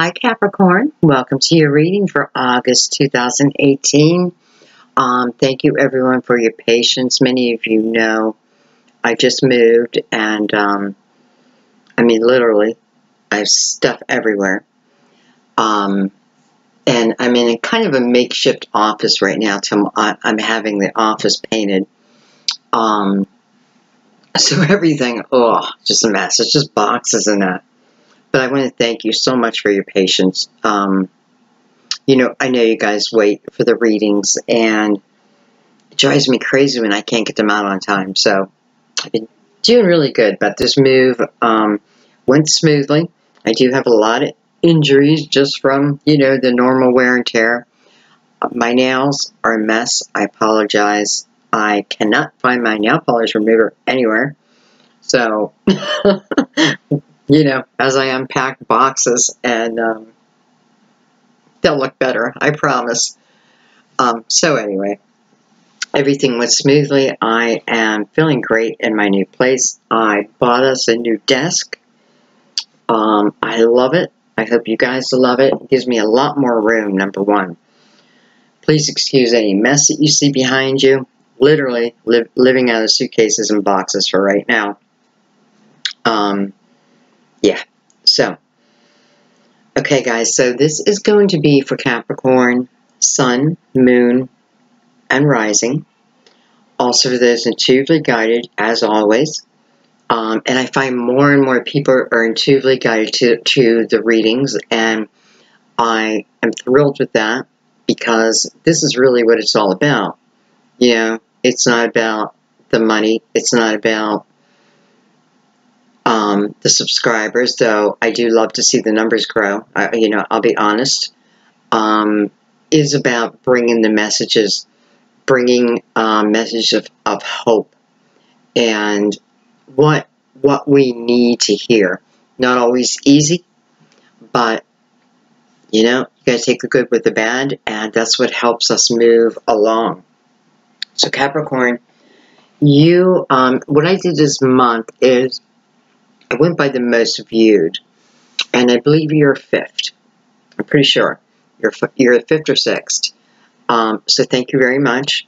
Hi Capricorn, welcome to your reading for August 2018. Thank you everyone for your patience. Many of you know I just moved and I mean literally I have stuff everywhere. And I'm in a kind of a makeshift office right now till I'm having the office painted. So everything, just a mess. It's just boxes and that. But I want to thank you so much for your patience. You know, I know you guys wait for the readings, and it drives me crazy when I can't get them out on time. So I've been doing really good, but this move went smoothly. I do have a lot of injuries just from, you know, the normal wear and tear. My nails are a mess. I apologize. I cannot find my nail polish remover anywhere. So... you know, as I unpack boxes, and they'll look better, I promise. So anyway, everything went smoothly. I am feeling great in my new place. I bought us a new desk. I love it. I hope you guys love it. It gives me a lot more room, number one. Please excuse any mess that you see behind you. Literally living out of suitcases and boxes for right now. Yeah, so, okay guys, so this is going to be for Capricorn, Sun, Moon, and Rising. Also for those intuitively guided, as always. And I find more and more people are intuitively guided to the readings, and I am thrilled with that, because this is really what it's all about. You know, it's not about the money, it's not about the subscribers, though I do love to see the numbers grow. You know, I'll be honest. Is about bringing the messages, bringing messages of hope, and what we need to hear. Not always easy, but you know, you gotta take the good with the bad, and that's what helps us move along. So Capricorn, you, what I did this month is I went by the most viewed, and I believe you're fifth. I'm pretty sure you're 5th or 6th. So thank you very much.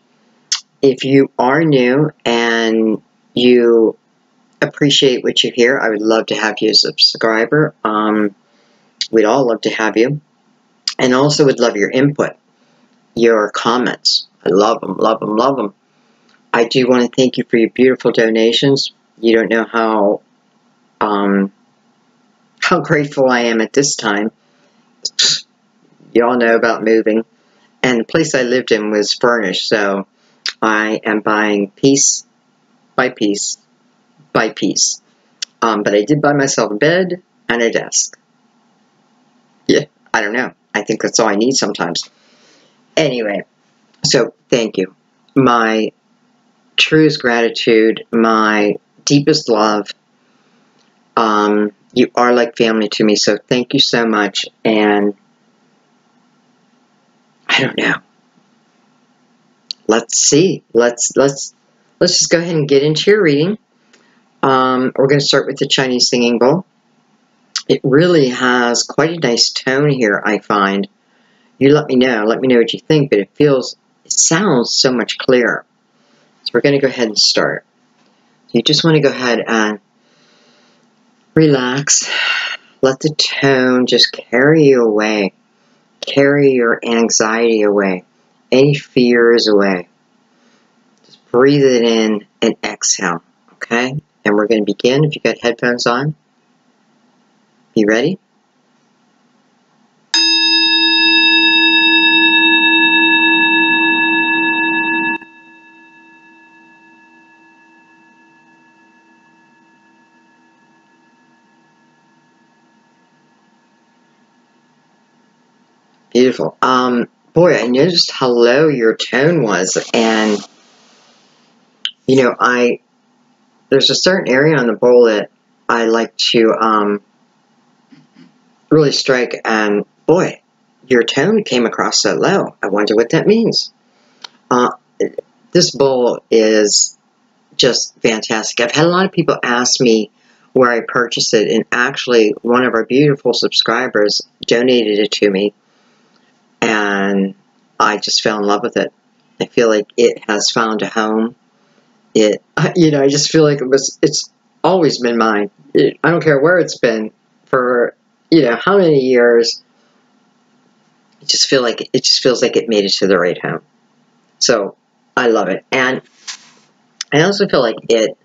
If you are new and you appreciate what you hear, I would love to have you as a subscriber. We'd all love to have you, and also would love your input, your comments. I love them, love them, love them. I do want to thank you for your beautiful donations. You don't know how grateful I am at this time. You all know about moving, and the place I lived in was furnished, so I am buying piece by piece by piece. But I did buy myself a bed and a desk. Yeah, I don't know. I think that's all I need sometimes. Anyway, so thank you. My truest gratitude, my deepest love. You are like family to me, so thank you so much. And I don't know. Let's see. Let's just go ahead and get into your reading. We're going to start with the Chinese singing bowl. It really has quite a nice tone here, I find. You let me know what you think, but it sounds so much clearer. So we're going to go ahead and start. You just want to go ahead and relax. Let the tone just carry you away. Carry your anxiety away. Any fears away. Just breathe it in and exhale. Okay? And we're going to begin. If you got headphones on. You ready? Beautiful. Boy, I noticed how low your tone was, and you know, there's a certain area on the bowl that I like to really strike, and boy, your tone came across so low. I wonder what that means. This bowl is just fantastic. I've had a lot of people ask me where I purchased it, and actually one of our beautiful subscribers donated it to me, and I just fell in love with it. I feel like it has found a home. It, you know, I just feel like it's always been mine. I don't care where it's been for, you know, how many years. It just feels like it made it to the right home. So I love it, and I also feel like it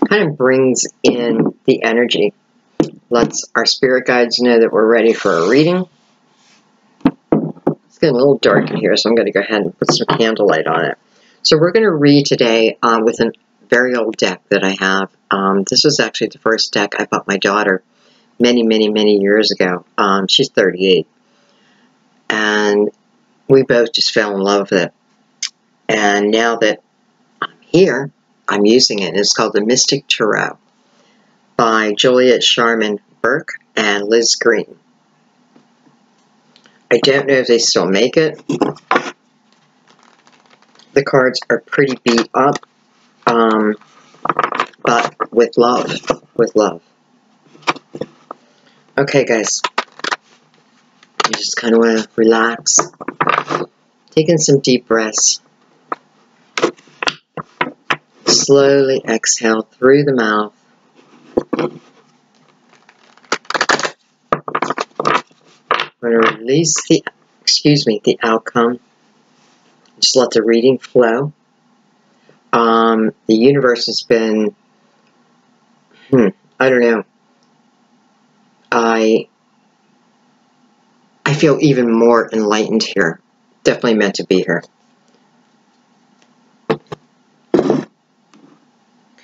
kind of brings in the energy, lets our spirit guides know that we're ready for a reading. It's getting a little dark in here, so I'm going to go ahead and put some candlelight on it. So we're going to read today with a very old deck that I have. This was actually the first deck I bought my daughter many, many, many years ago. She's 38. And we both just fell in love with it. And now that I'm here, I'm using it. It's called the Mystic Tarot by Juliet Sharman Burke and Liz Green. I don't know if they still make it. The cards are pretty beat up, but with love. With love. Okay, guys. You just kind of want to relax. Taking some deep breaths. Slowly exhale through the mouth. I'm going to release the outcome. Just let the reading flow. The universe has been, I don't know. I feel even more enlightened here. Definitely meant to be here.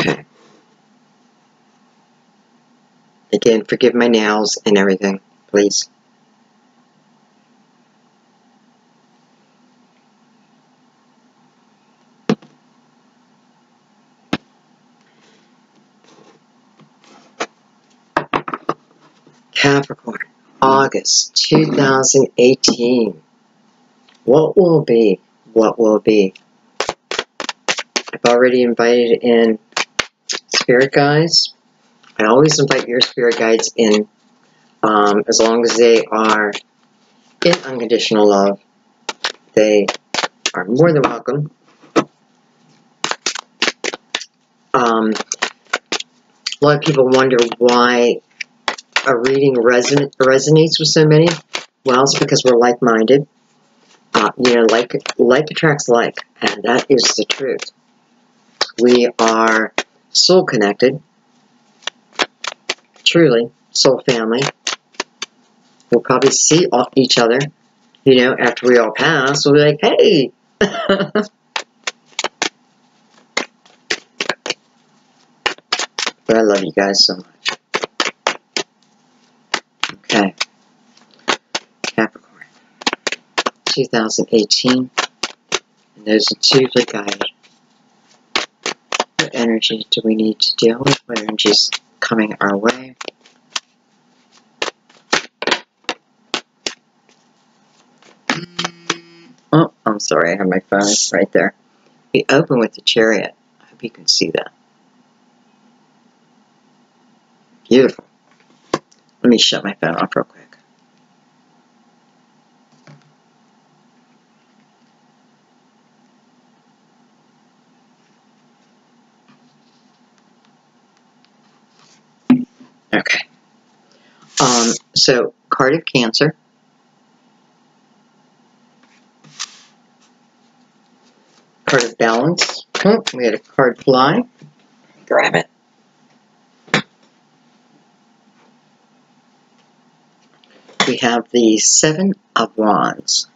Okay. Again, forgive my nails and everything, please. Capricorn, August 2018. What will be? What will be? I've already invited in spirit guides. I always invite your spirit guides in, as long as they are in unconditional love. They are more than welcome. A lot of people wonder why a reading resonates with so many. Well, it's because we're like-minded. You know, like attracts like, and that is the truth. We are soul connected, truly, soul family. We'll probably see each other, you know, after we all pass. We'll be like, hey! But I love you guys so much. Okay. Capricorn, 2018. And those intuitively guided. What energy do we need to deal with? What energy is coming our way? Oh, I'm sorry, I have my phone right there. We open with the Chariot. I hope you can see that. Beautiful. Let me shut my phone off real quick. Okay. So, card of Cancer. Card of Balance. Oh, we had a card fly. Grab it. We have the Seven of Wands.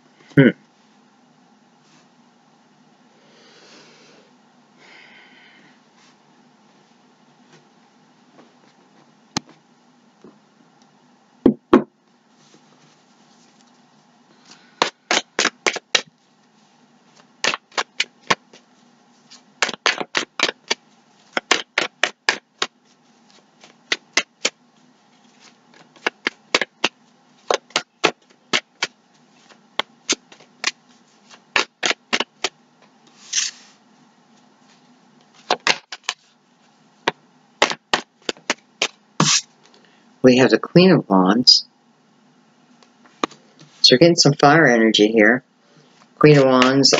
we have the Queen of Wands. So we're getting some fire energy here. Queen of Wands,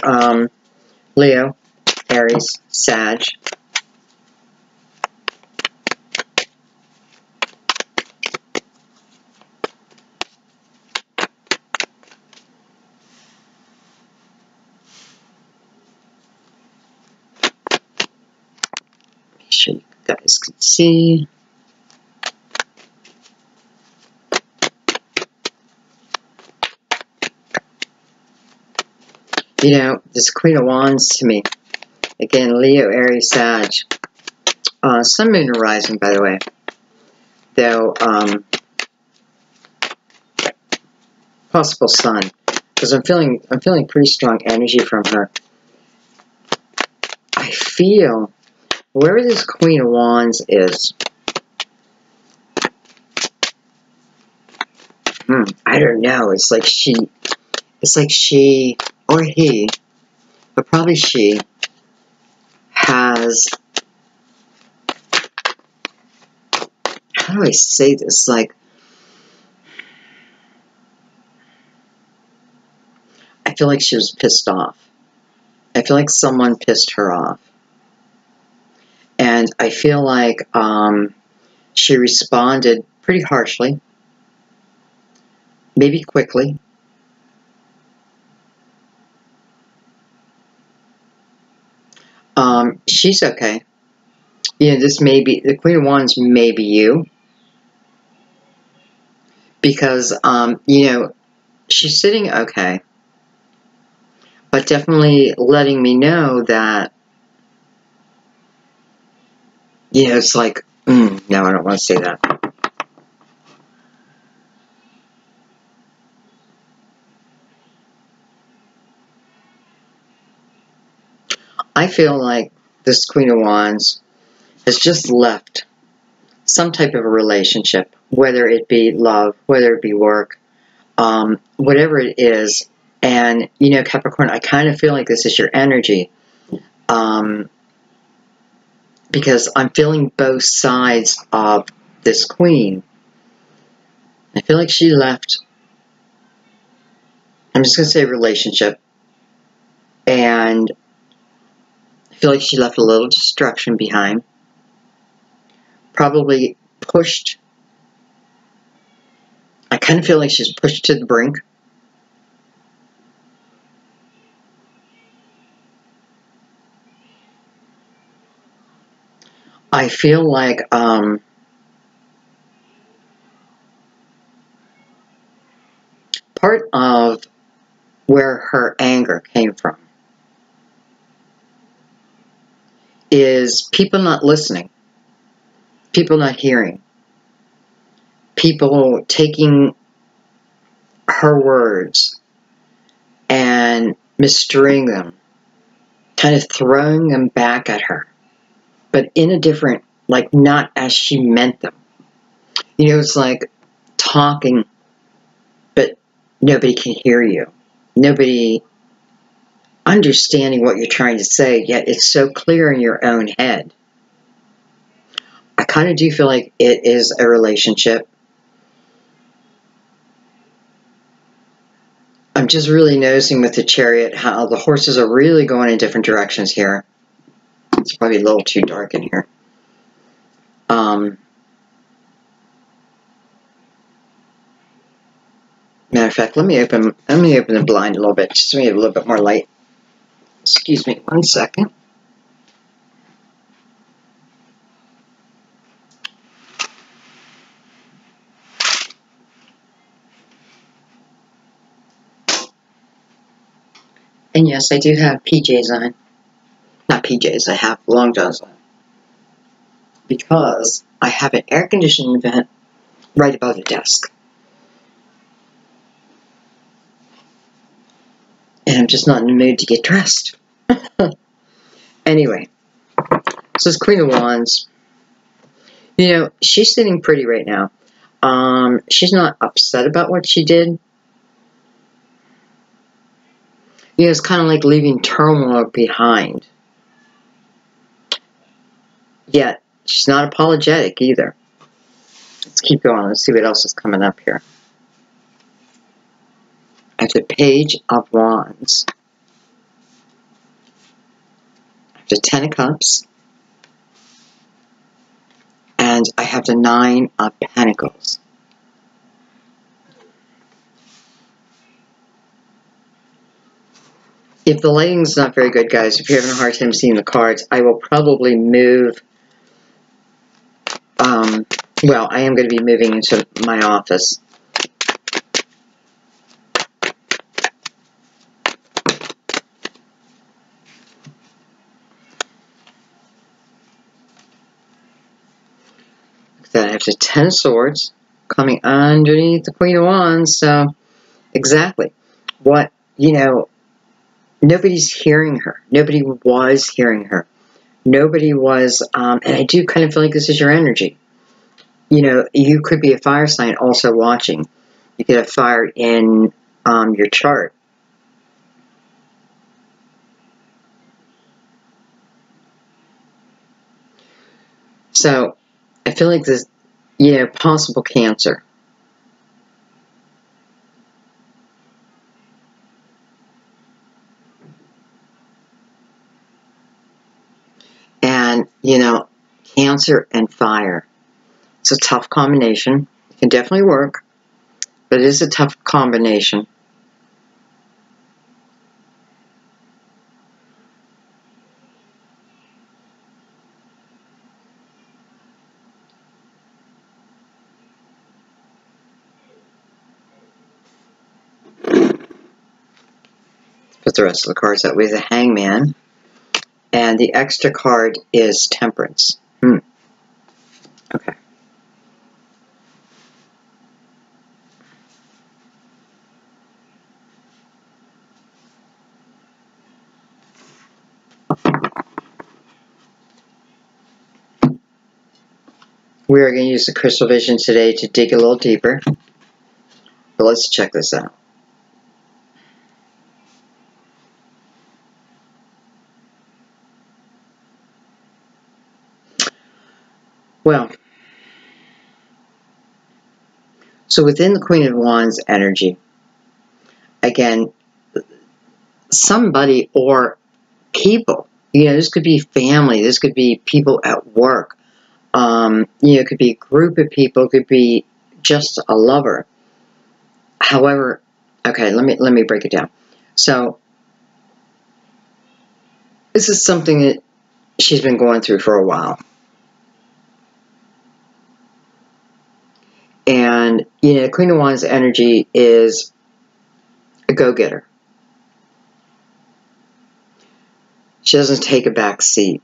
Leo, Aries, Sag. Make sure you guys can see. You know, this Queen of Wands to me, again, Leo, Aries, Sag. Sun, Moon, and Rising, by the way. Though, possible Sun, because I'm feeling pretty strong energy from her. I feel wherever this Queen of Wands is, I don't know. It's like she or he, but probably she, has, how do I say this? Like, I feel like she was pissed off. I feel like someone pissed her off. And I feel like she responded pretty harshly, maybe quickly. She's okay. You know, this may be, the Queen of Wands may be you. Because, you know, she's sitting okay. But definitely letting me know that, you know, it's like, no, I don't want to say that. I feel like this Queen of Wands has just left some type of a relationship, whether it be love, whether it be work, whatever it is. And, you know, Capricorn, I kind of feel like this is your energy. Because I'm feeling both sides of this Queen. I feel like she left, I'm just going to say relationship, and I feel like she left a little destruction behind. Probably pushed, I kind of feel like she's pushed to the brink. I feel like part of where her anger came from is people not listening, people not hearing, people taking her words and misstring them, kind of throwing them back at her, but in a different, like, not as she meant them. You know, it's like talking, but nobody can hear you. Nobody understanding what you're trying to say, yet it's so clear in your own head. I kind of do feel like it is a relationship. I'm just really noticing with the Chariot how the horses are really going in different directions here. It's probably a little too dark in here. Matter of fact, let me open the blind a little bit, just so we have a little bit more light. Excuse me, 1 second. And yes, I do have PJs on. Not PJs, I have long johns on. Because I have an air conditioning vent right above the desk. And I'm just not in the mood to get dressed. Anyway, so this Queen of Wands, you know, she's sitting pretty right now. She's not upset about what she did. You know, it's kind of like leaving turmoil behind. Yet, she's not apologetic either. Let's keep going. Let's see what else is coming up here. I have the Page of Wands. I have the Ten of Cups. And I have the Nine of Pentacles. If the lighting's not very good, guys, if you're having a hard time seeing the cards, I will probably move. Well, I am going to be moving into my office. Then I have the Ten of Swords coming underneath the Queen of Wands. So, exactly. What, you know, nobody's hearing her. Nobody was hearing her. Nobody was, and I do kind of feel like this is your energy. You know, you could be a fire sign also watching. You could have fire in your chart. So, I feel like this, you know, possible Cancer. And, you know, Cancer and fire. It's a tough combination. It can definitely work, but it is a tough combination. Put the rest of the cards that way. The Hangman. And the extra card is Temperance. Okay. We are going to use the crystal vision today to dig a little deeper. But let's check this out. Well, so within the Queen of Wands energy, again, somebody or people, you know, this could be family, this could be people at work, you know, it could be a group of people, it could be just a lover. However, okay, let me break it down. So, this is something that she's been going through for a while. And, you know, Queen of Wands energy is a go-getter. She doesn't take a back seat.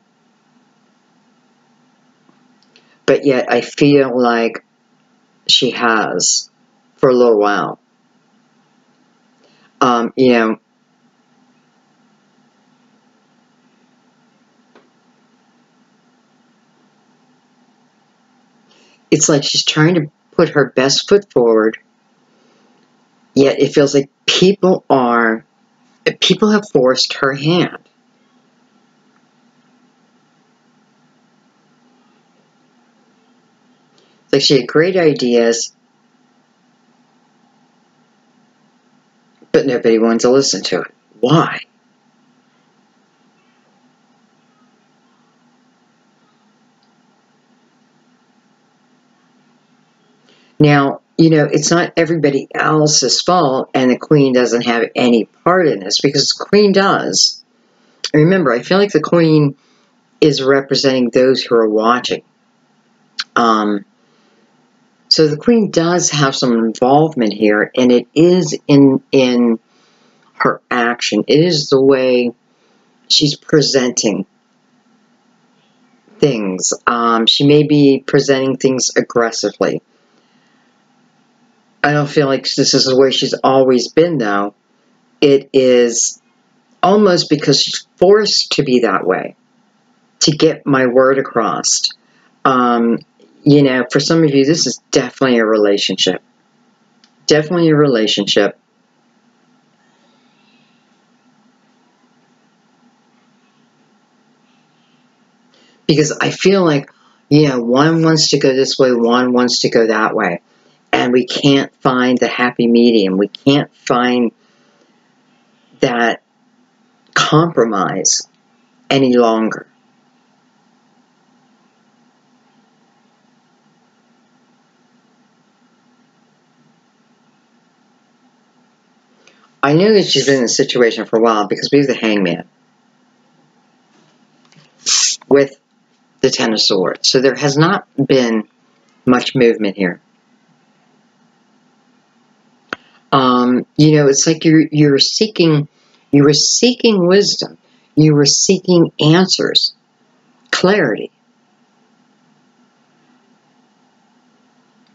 But yet I feel like she has for a little while. You know, it's like she's trying to put her best foot forward, yet it feels like people have forced her hand. It's like she had great ideas, but nobody wanted to listen to it. Why? Now, you know, it's not everybody else's fault, and the Queen doesn't have any part in this, because the Queen does. Remember, I feel like the Queen is representing those who are watching. So the Queen does have some involvement here, and it is in her action. It is the way she's presenting things. She may be presenting things aggressively. I don't feel like this is the way she's always been, though. It is almost because she's forced to be that way, to get my word across. You know, for some of you, this is definitely a relationship. Definitely a relationship. Because I feel like You know, one wants to go this way, one wants to go that way. And we can't find the happy medium. We can't find that compromise any longer. I know that she's been in a situation for a while because we have the Hangman with the Ten of Swords. So there has not been much movement here. You know, it's like you were seeking wisdom. You were seeking answers, clarity.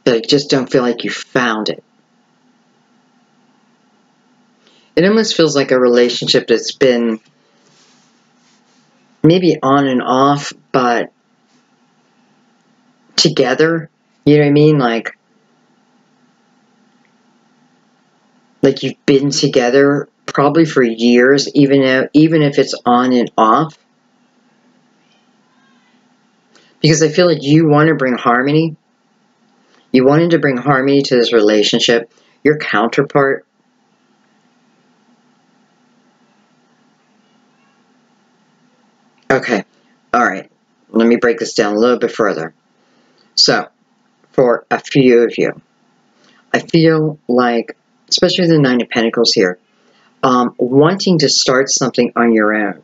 But I just don't feel like you found it. It almost feels like a relationship that's been maybe on and off, but together. You know what I mean? Like you've been together probably for years, even if it's on and off. Because I feel like you want to bring harmony. You wanted to bring harmony to this relationship. Your counterpart okay, alright. Let me break this down a little bit further. So, for a few of you, I feel like, especially the Nine of Pentacles here, wanting to start something on your own.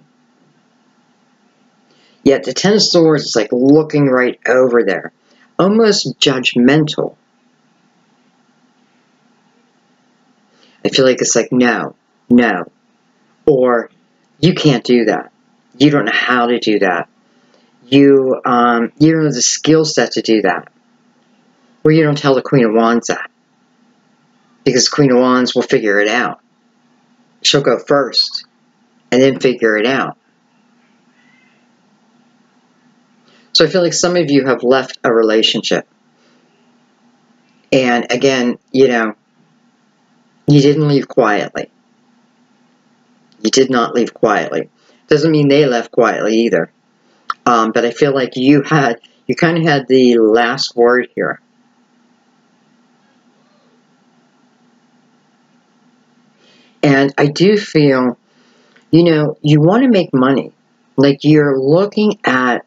Yet the Ten of Swords is like looking right over there. Almost judgmental. I feel like it's like, no, no. Or, you can't do that. You don't know how to do that. You don't have the skill set to do that. Or you don't tell the Queen of Wands that. Because the Queen of Wands will figure it out. She'll go first. And then figure it out. So I feel like some of you have left a relationship. And again, you know, you didn't leave quietly. You did not leave quietly. Doesn't mean they left quietly either. But I feel like you kind of had the last word here. And I do feel, you know, you want to make money. Like you're looking at,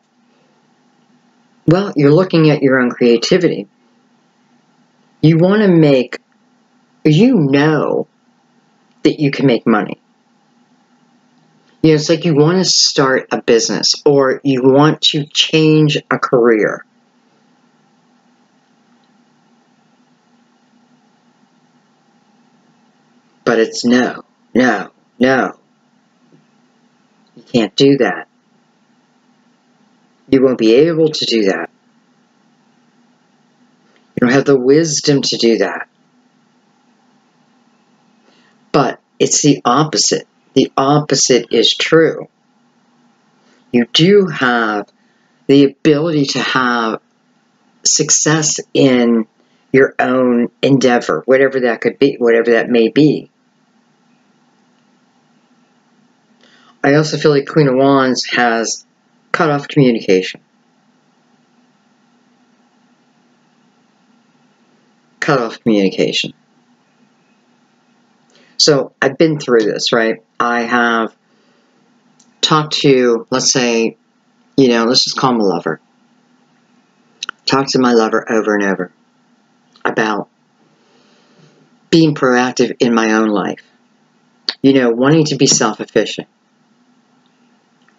well, you're looking at your own creativity. You want to make, you know that you can make money. You know, it's like you want to start a business or you want to change a career. But it's no, no, no. You can't do that. You won't be able to do that. You don't have the wisdom to do that. But it's the opposite. The opposite is true. You do have the ability to have success in your own endeavor, whatever that could be, whatever that may be. I also feel like Queen of Wands has cut off communication. Cut off communication. So I've been through this, right? I have talked to, let's say, you know, let's just call him a lover. Talk to my lover over and over about being proactive in my own life. You know, wanting to be self-efficient.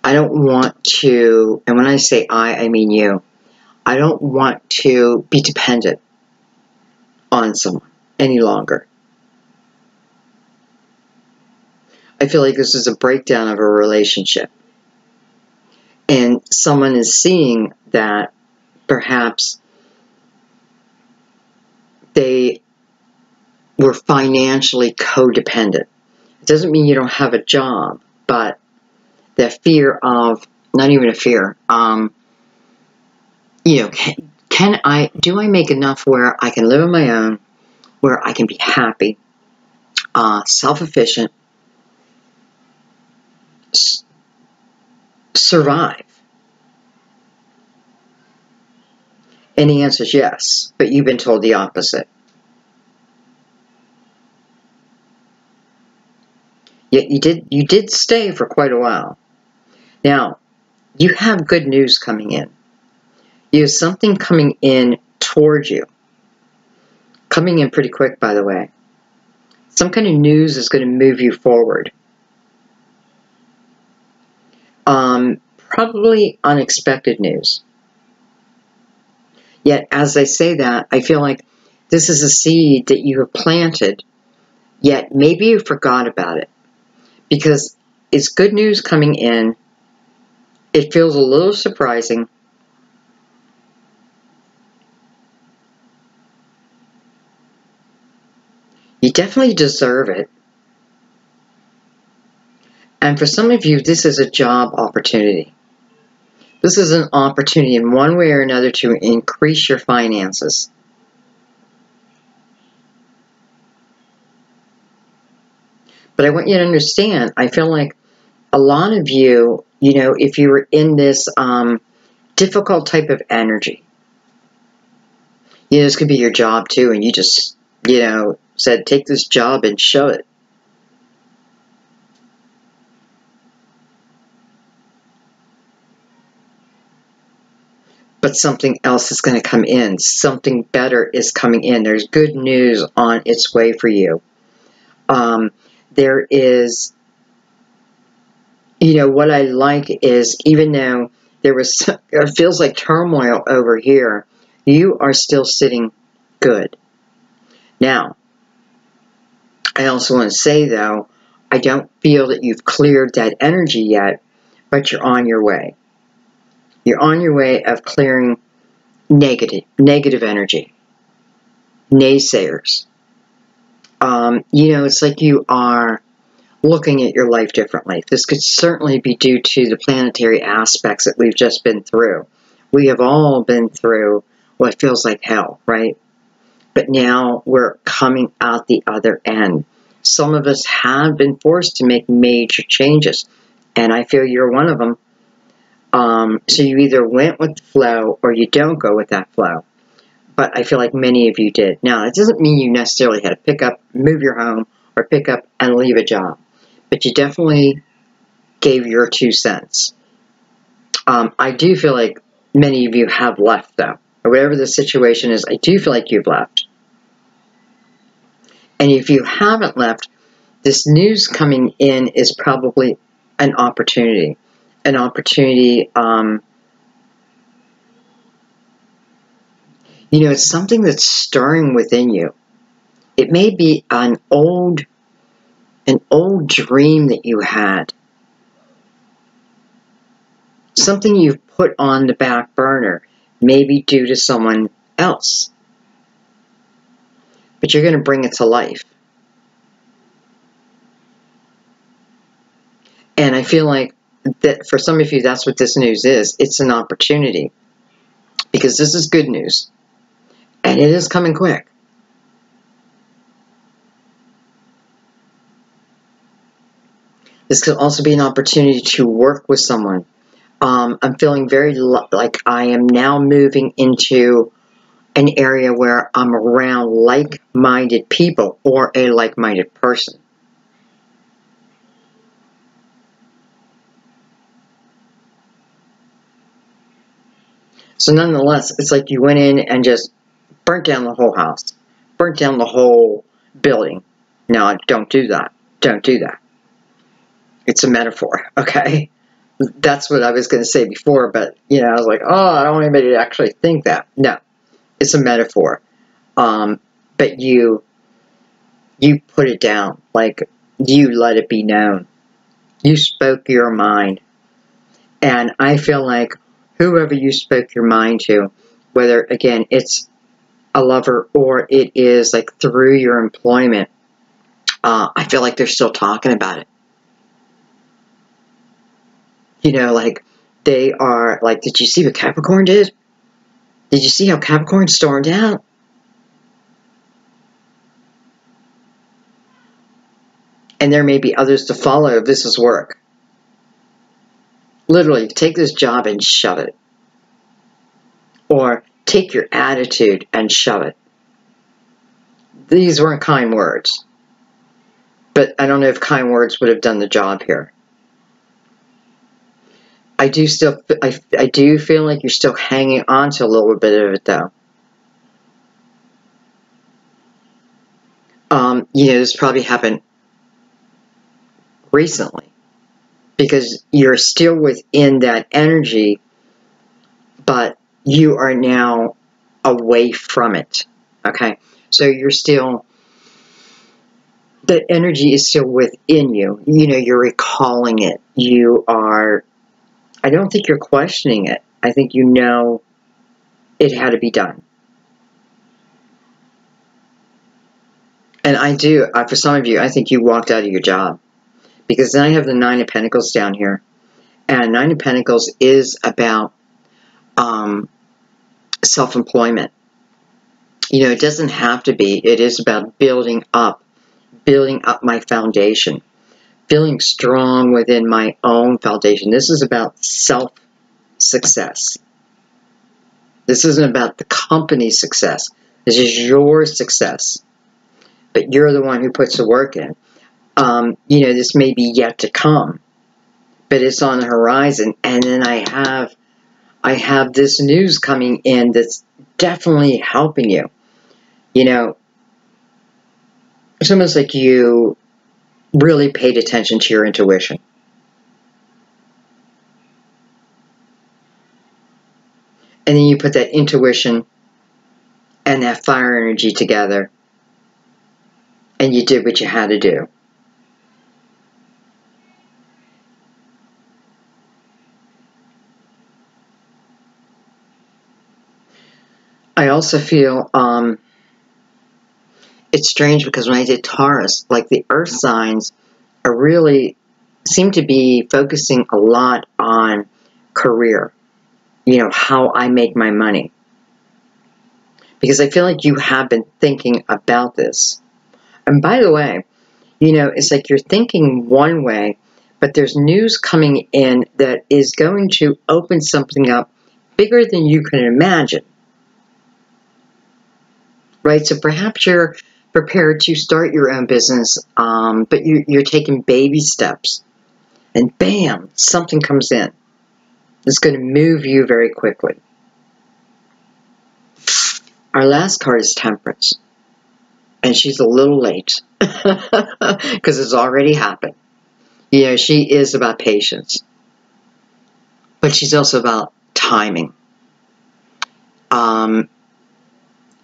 I don't want to, and when I say I mean you. I don't want to be dependent on someone any longer. I feel like this is a breakdown of a relationship. And someone is seeing that perhaps they were financially codependent. It doesn't mean you don't have a job, but the fear of, not even a fear, you know, do I make enough where I can live on my own, where I can be happy, self-efficient, survive. And the answer is yes, but you've been told the opposite. Yet you did stay for quite a while. Now, you have good news coming in. You have something coming in towards you. Coming in pretty quick, by the way. Some kind of news is going to move you forward. Probably unexpected news. Yet, as I say that, I feel like this is a seed that you have planted, yet maybe you forgot about it. Because it's good news coming in. It feels a little surprising. You definitely deserve it. And for some of you, this is a job opportunity. This is an opportunity in one way or another to increase your finances. But I want you to understand, I feel like a lot of you, if you were in this difficult type of energy, this could be your job too, and you just, said, take this job and show it. But something else is going to come in. Something better is coming in. There's good news on its way for you. There is, what I like is, even though it feels like turmoil over here, you are still sitting good. Now, I also want to say, though, I don't feel that you've cleared that energy yet, but you're on your way. You're on your way of clearing negative energy, naysayers. It's like you are looking at your life differently. This could certainly be due to the planetary aspects that we've just been through. We have all been through what feels like hell, right? But now we're coming out the other end. Some of us have been forced to make major changes, and I feel you're one of them. So you either went with the flow or you don't go with that flow. But I feel like many of you did. Now, that doesn't mean you necessarily had to pick up, move your home, or pick up and leave a job. But you definitely gave your 2 cents. I do feel like many of you have left, though. Or whatever the situation is, I do feel like you've left. And if you haven't left, this news coming in is probably an opportunity. An opportunity, it's something that's stirring within you. It may be an old dream that you had. Something you've put on the back burner, maybe due to someone else. But you're going to bring it to life. And I feel like that for some of you, that's what this news is. It's an opportunity. Because this is good news. And it is coming quick. This could also be an opportunity to work with someone. I'm feeling very like I am now moving into an area where I'm around like-minded people or a like-minded person. So nonetheless, it's like you went in and just burnt down the whole house. Burnt down the whole building. No, don't do that. Don't do that. It's a metaphor, okay? That's what I was going to say before, but, I was like, oh, I don't want anybody to actually think that. No, it's a metaphor. But you put it down. Like, you let it be known. You spoke your mind. And I feel like whoever you spoke your mind to, whether, again, it's a lover or it is, like, through your employment, I feel like they're still talking about it. Like, they are, like, did you see what Capricorn did? Did you see how Capricorn stormed out? And there may be others to follow if this is work. Literally, take this job and shove it. Or take take your attitude and shove it. These weren't kind words. But I don't know if kind words would have done the job here. I do feel like you're still hanging on to a little bit of it, though. You know, this probably happened recently because you're still within that energy, but you are now away from it. Okay, so you're still, that energy is still within you. You know, you're recalling it. You are, I don't think you're questioning it. I think you know it had to be done. And I do, for some of you, I think you walked out of your job. Because then I have the Nine of Pentacles down here. And Nine of Pentacles is about self-employment. You know, it doesn't have to be. It is about building up my foundation. Feeling strong within my own foundation. This is about self-success. This isn't about the company's success. This is your success. But you're the one who puts the work in. You know, this may be yet to come, but it's on the horizon. And then I have this news coming in that's definitely helping you. You know, it's almost like you really paid attention to your intuition. And then you put that intuition and that fire energy together. And you did what you had to do. I also feel it's strange because when I did Taurus, like the earth signs are really seem to be focusing a lot on career. You know, how I make my money. Because I feel like you have been thinking about this. And by the way, you know, it's like you're thinking one way, but there's news coming in that is going to open something up bigger than you can imagine. Right? So perhaps you're prepared to start your own business, but you're taking baby steps. And bam, something comes in. It's going to move you very quickly. Our last card is Temperance. And she's a little late because it's already happened. You know, she is about patience. But she's also about timing.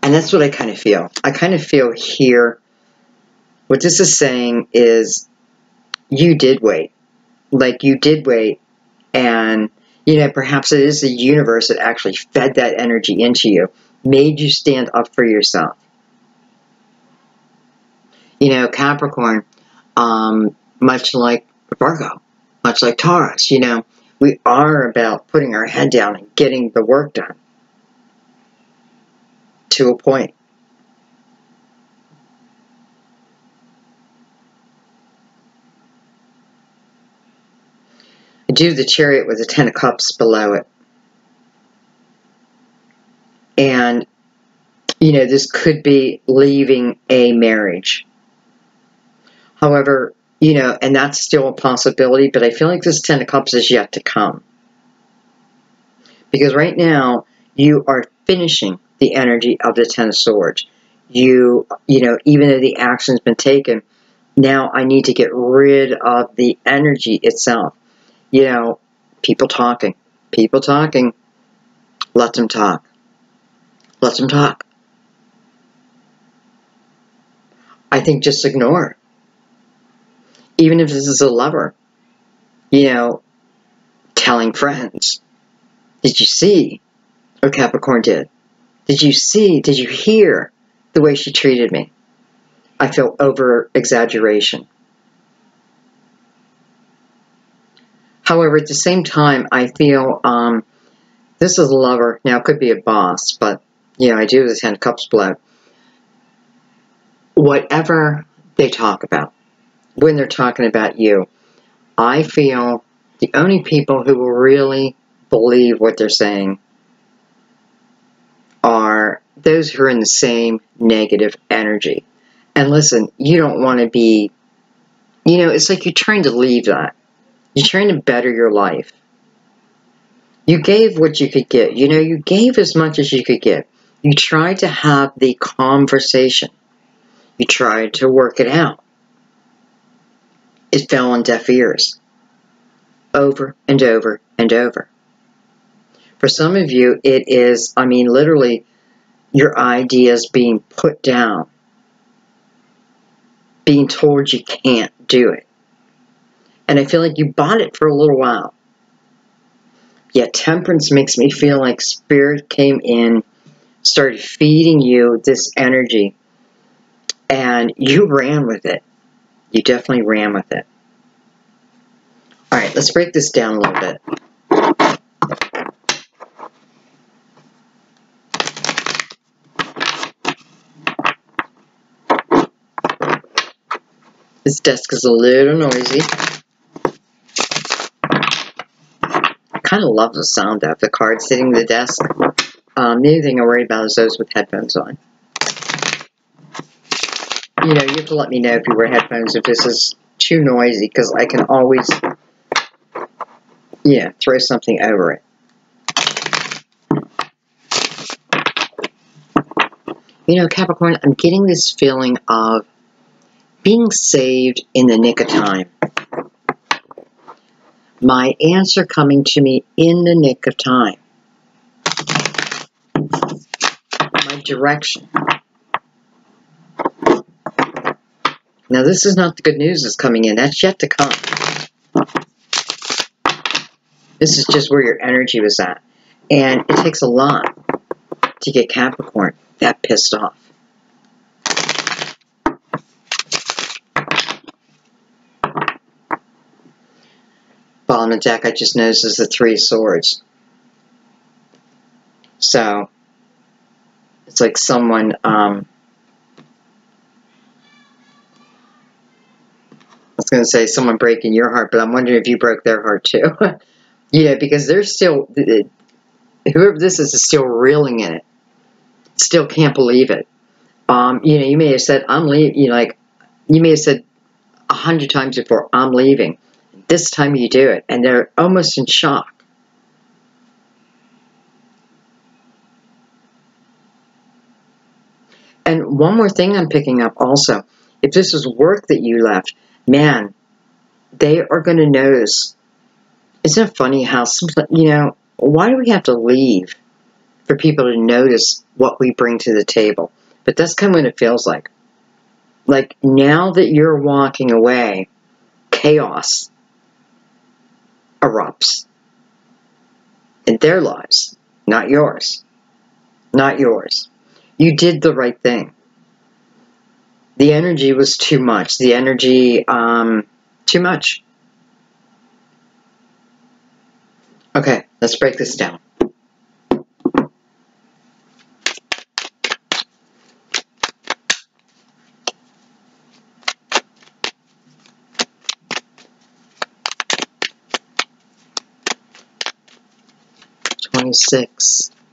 And that's what I kind of feel. I kind of feel here, what this is saying is you did wait. Like you did wait. And, you know, perhaps it is the universe that actually fed that energy into you. Made you stand up for yourself. You know, Capricorn, much like Virgo, much like Taurus, you know, we are about putting our head down and getting the work done. To a point. I do the Chariot with the Ten of Cups below it. And, you know, this could be leaving a marriage. However, you know, and that's still a possibility, but I feel like this Ten of Cups is yet to come. Because right now, you are finishing the energy of the Ten of Swords. You know, even though the action's been taken, now I need to get rid of the energy itself. You know, people talking. People talking. Let them talk. Let them talk. I think just ignore. Even if this is a lover, you know, telling friends, did you see what Capricorn did? Did you see, did you hear the way she treated me? I feel over-exaggeration. However, at the same time, I feel this is a lover. Now, it could be a boss, but, you know, I do the Ten of Cups below. Whatever they talk about, when they're talking about you, I feel the only people who will really believe what they're saying those who are in the same negative energy. And listen, you don't want to be, you know, it's like you're trying to leave that. You're trying to better your life. You gave what you could get. You know, you gave as much as you could get. You tried to have the conversation. You tried to work it out. It fell on deaf ears. Over and over and over. For some of you, it is, I mean, literally, your ideas being put down. Being told you can't do it. And I feel like you bought it for a little while. Yet temperance makes me feel like spirit came in, started feeding you this energy, and you ran with it. You definitely ran with it. All right, let's break this down a little bit. This desk is a little noisy. I kind of love the sound of the cards hitting the desk. The only thing I worry about is those with headphones on. You know, you have to let me know if you wear headphones if this is too noisy, because I can always, yeah, throw something over it. You know, Capricorn, I'm getting this feeling of being saved in the nick of time. My answer coming to me in the nick of time. My direction. Now, this is not the good news that's coming in. That's yet to come. This is just where your energy was at. And it takes a lot to get Capricorn that pissed off. Bottom of the deck, I just noticed, is the Three of Swords. So, it's like someone, I was going to say someone breaking your heart, but I'm wondering if you broke their heart too. Yeah, because they're still, whoever this is still reeling in it. Still can't believe it. You know, you may have said, I'm leaving, you know, like, you may have said 100 times before, I'm leaving. This time you do it, and they're almost in shock. And one more thing I'm picking up also, if this is work that you left, man, they are going to notice. Isn't it funny how, you know, why do we have to leave for people to notice what we bring to the table? But that's kind of what it feels like. Like, now that you're walking away, chaos erupts in their lives, not yours. Not yours. You did the right thing. The energy was too much. The energy, too much. Okay, let's break this down.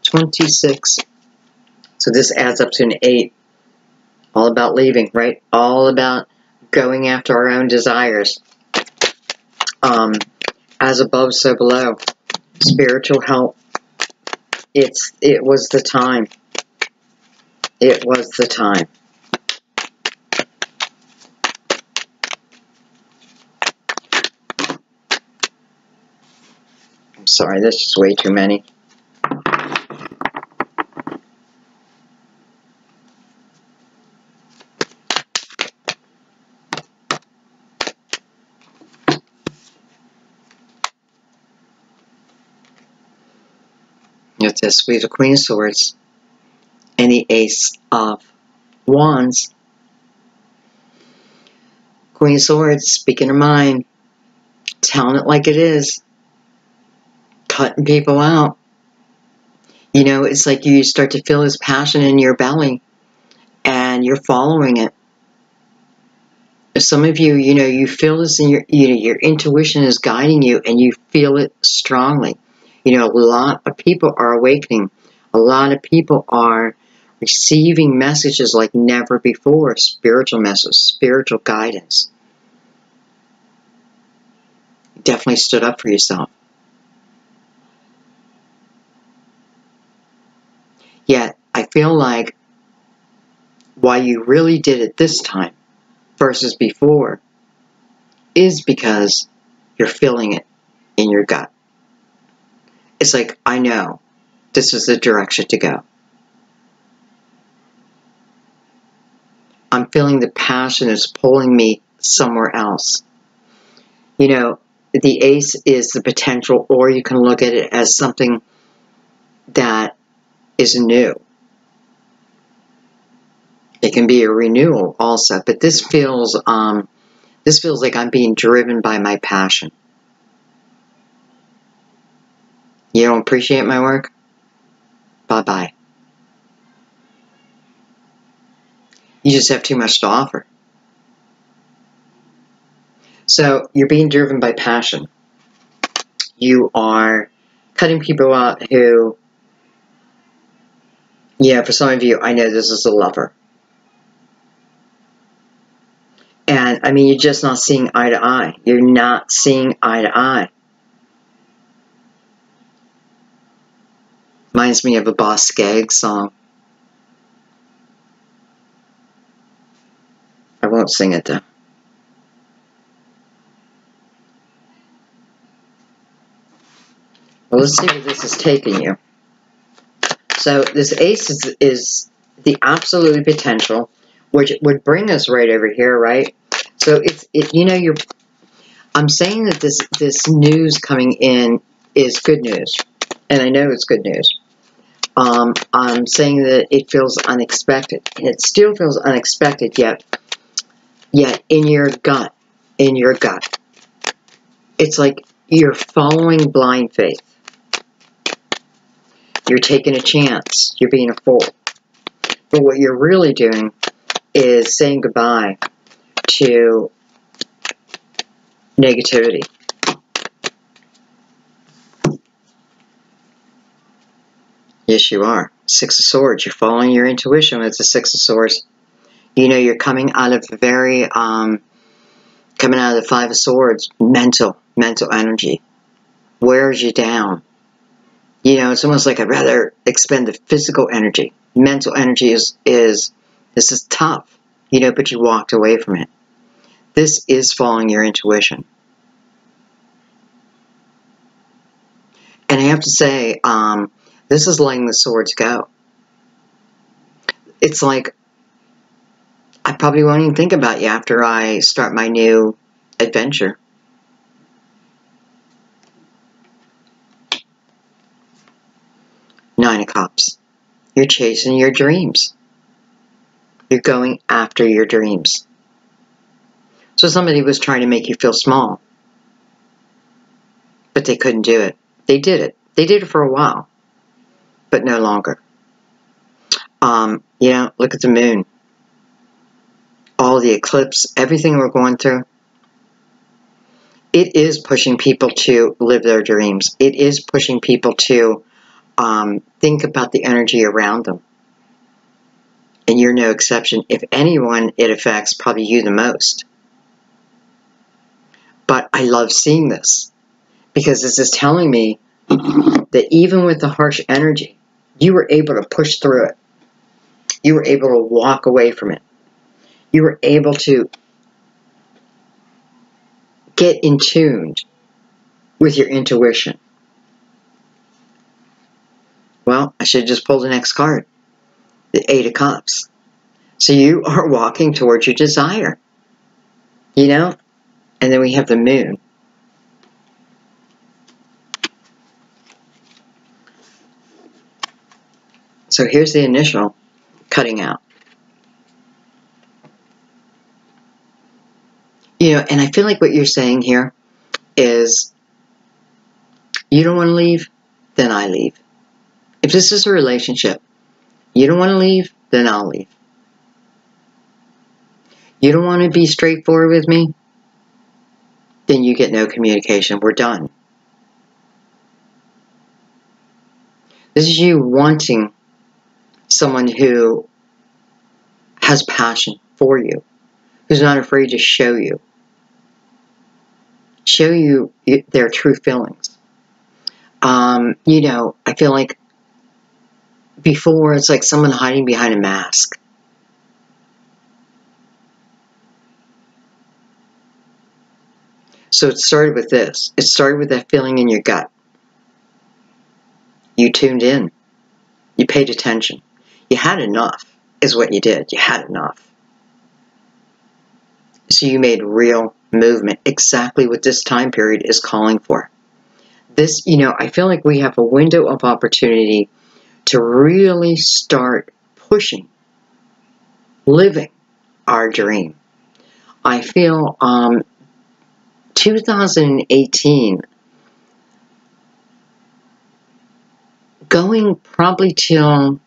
$26. So this adds up to an 8. All about leaving, right? All about going after our own desires. As above, so below. Spiritual help. It was the time. It was the time. I'm sorry, that's just way too many. It's this. We have the Queen of Swords and the Ace of Wands. Queen of Swords, speaking her mind, telling it like it is, cutting people out. You know, it's like you start to feel this passion in your belly, and you're following it. Some of you, you know, you feel this in your, you know, your intuition is guiding you, and you feel it strongly. You know, a lot of people are awakening. A lot of people are receiving messages like never before, spiritual messages, spiritual guidance. You definitely stood up for yourself. Yet, I feel like why you really did it this time versus before is because you're feeling it in your gut. It's like, I know this is the direction to go. I'm feeling the passion is pulling me somewhere else. You know, the ace is the potential, or you can look at it as something that is new. It can be a renewal also, but this feels like I'm being driven by my passion. You don't appreciate my work? Bye-bye. You just have too much to offer. So you're being driven by passion. You are cutting people out who, yeah, for some of you, I know this is a lover. And, I mean, you're just not seeing eye to eye. You're not seeing eye to eye. Reminds me of a Boss Skaggs song. I won't sing it, though. Well, let's see where this is taking you. So, this ace is the absolute potential, which would bring us right over here, right? So, I'm saying that this news coming in is good news. And I know it's good news. I'm saying that it feels unexpected. And it still feels unexpected, yet in your gut, it's like you're following blind faith. You're taking a chance. You're being a fool. But what you're really doing is saying goodbye to negativity. Yes, you are. Six of Swords. You're following your intuition with the Six of Swords. You know, you're coming out of coming out of the Five of Swords. Mental energy. Wears you down. You know, it's almost like I'd rather expend the physical energy. Mental energy this is tough, you know, but you walked away from it. This is following your intuition. And I have to say, this is letting the swords go. It's like, I probably won't even think about you after I start my new adventure. Nine of Cups. You're chasing your dreams. You're going after your dreams. So somebody was trying to make you feel small. But they couldn't do it. They did it. They did it for a while. But no longer. You know, look at the moon. All the eclipse, everything we're going through. It is pushing people to live their dreams. It is pushing people to think about the energy around them. And you're no exception. If anyone it affects, probably you the most. But I love seeing this. Because this is telling me that even with the harsh energy, you were able to push through it. You were able to walk away from it. You were able to get in tune with your intuition. Well, I should have just pulled the next card. The Eight of Cups. So you are walking towards your desire. You know? And then we have the moon. So here's the initial cutting out. You know, and I feel like what you're saying here is, you don't want to leave, then I leave. If this is a relationship, you don't want to leave, then I'll leave. You don't want to be straightforward with me, then you get no communication. We're done. This is you wanting someone who has passion for you, who's not afraid to show you their true feelings. You know, I feel like before it's like someone hiding behind a mask. So it started with this. It started with that feeling in your gut. You tuned in. You paid attention. You had enough, is what you did. You had enough. So you made real movement, exactly what this time period is calling for. This, you know, I feel like we have a window of opportunity to really start pushing, living our dream. I feel 2018, going probably till,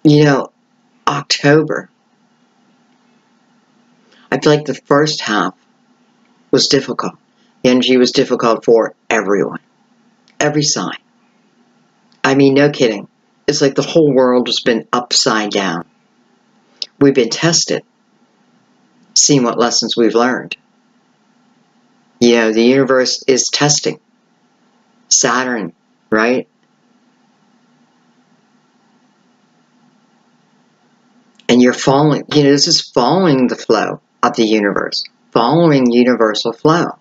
you know, October. I feel like the first half was difficult. The energy was difficult for everyone. Every sign. I mean, no kidding. It's like the whole world has been upside down. We've been tested, seeing what lessons we've learned. You know, the universe is testing. Saturn, right? And you're following, you know, this is following the flow of the universe, following universal flow.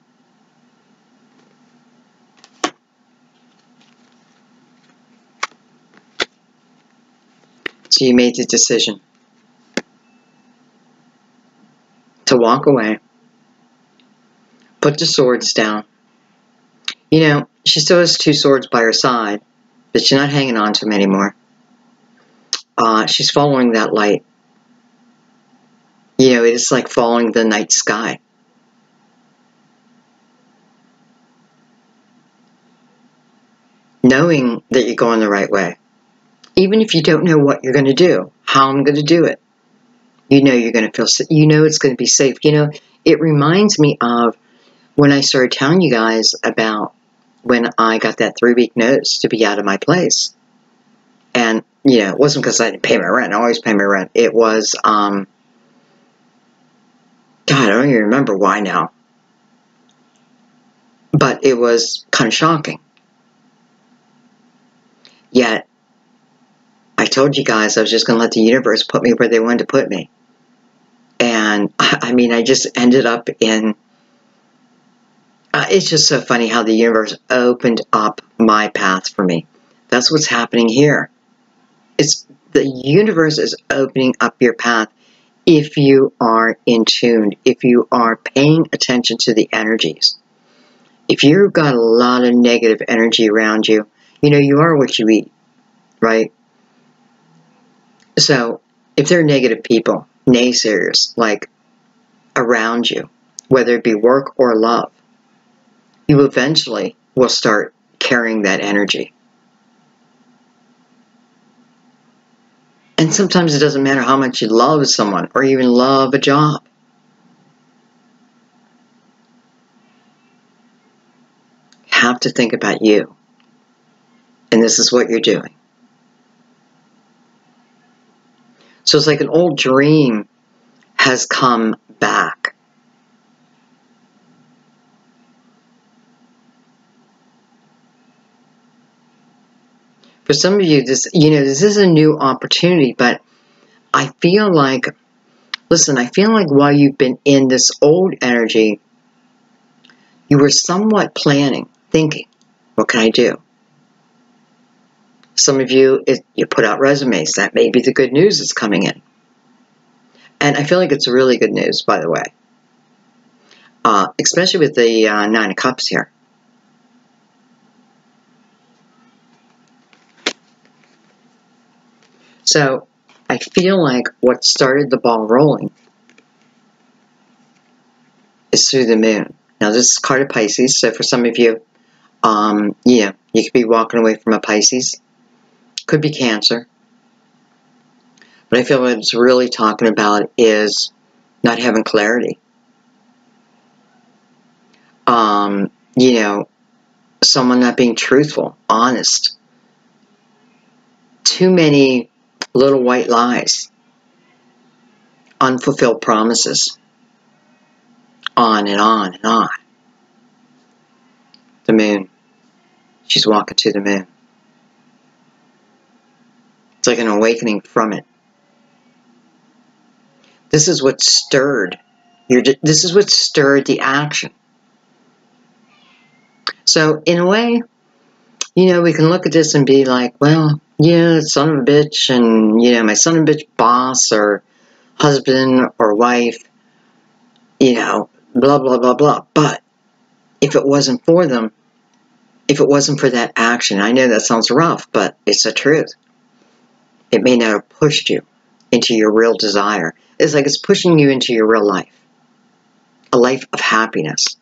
So you made the decision to walk away, put the swords down. You know, she still has 2 swords by her side, but she's not hanging on to them anymore. She's following that light. You know, it is like following the night sky. Knowing that you're going the right way. Even if you don't know what you're going to do, how I'm going to do it. You know you're going to feel, you know it's going to be safe. You know, it reminds me of when I started telling you guys about when I got that 3-week notice to be out of my place. And, you know, it wasn't because I didn't pay my rent. I always pay my rent. It was, God, I don't even remember why now. But it was kind of shocking. Yet, I told you guys I was just going to let the universe put me where they wanted to put me. And, I mean, I just ended up in... it's just so funny how the universe opened up my path for me. That's what's happening here. It's the universe is opening up your path if you are in tune, if you are paying attention to the energies. If you've got a lot of negative energy around you, you know, you are what you eat, right? So, if there are negative people, naysayers, like, around you, whether it be work or love, you eventually will start carrying that energy. And sometimes it doesn't matter how much you love someone or even love a job. You have to think about you. And this is what you're doing. So it's like an old dream has come back. For some of you, this is a new opportunity, but I feel like, listen, I feel like while you've been in this old energy, you were somewhat planning, thinking, what can I do? Some of you, you put out resumes. That may be the good news that's coming in. And I feel like it's really good news, by the way. Especially with the 9 of Cups here. So, I feel like what started the ball rolling is through the moon. Now, this is card of Pisces, so for some of you, yeah, you could be walking away from a Pisces. Could be Cancer. But I feel what it's really talking about is not having clarity. You know, someone not being truthful, honest. Too many Little white lies. Unfulfilled promises. On and on and on. The moon. She's walking to the moon. It's like an awakening from it. This is what stirred this is what stirred the action. So in a way, you know, we can look at this and be like, well, yeah, son of a bitch, and, you know, my son of a bitch boss or husband or wife, you know, blah, blah, blah, blah. But if it wasn't for them, if it wasn't for that action, I know that sounds rough, but it's the truth. It may not have pushed you into your real desire. It's like it's pushing you into your real life. A life of happiness.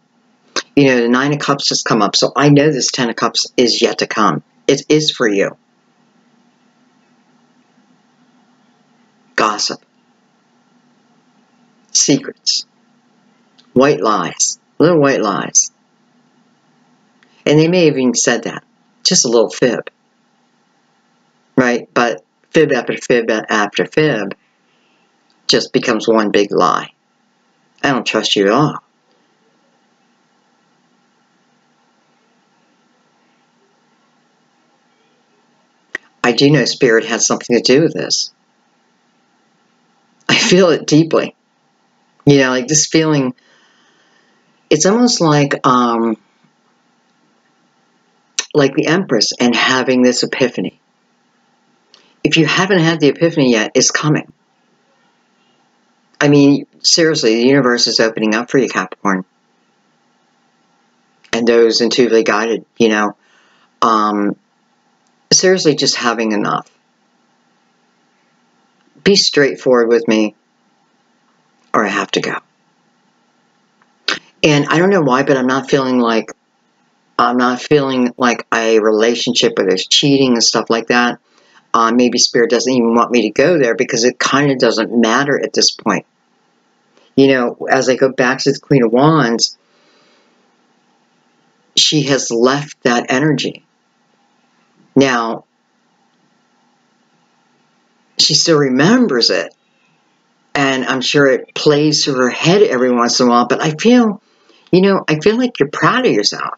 You know, the 9 of Cups has come up, so I know this 10 of Cups is yet to come. It is for you. Gossip. Secrets. White lies. Little white lies. And they may have even said that. Just a little fib. Right? But fib after fib after fib just becomes one big lie. I don't trust you at all. I do know Spirit has something to do with this. I feel it deeply. You know, like this feeling, it's almost like the Empress and having this epiphany. If you haven't had the epiphany yet, it's coming. I mean, seriously, the universe is opening up for you, Capricorn. And those intuitively guided, you know, seriously, just having enough. Be straightforward with me, or I have to go. And I don't know why, but I'm not feeling like a relationship where there's cheating and stuff like that. Maybe Spirit doesn't even want me to go there because it kind of doesn't matter at this point. You know, as I go back to the Queen of Wands, she has left that energy. Now, she still remembers it, and I'm sure it plays through her head every once in a while, but I feel, you know, I feel like you're proud of yourself.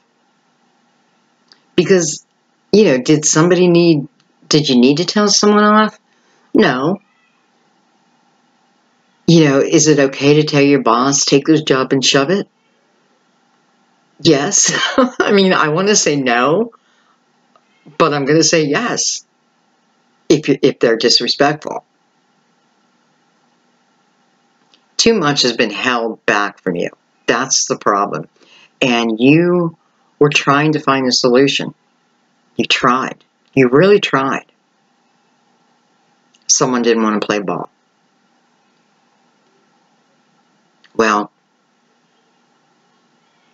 Because, you know, did you need to tell someone off? No. You know, is it okay to tell your boss, take this job and shove it? Yes. I mean, I want to say no, but I'm going to say yes if they're disrespectful. Too much has been held back from you. That's the problem. And you were trying to find a solution. You tried. You really tried. Someone didn't want to play ball. Well,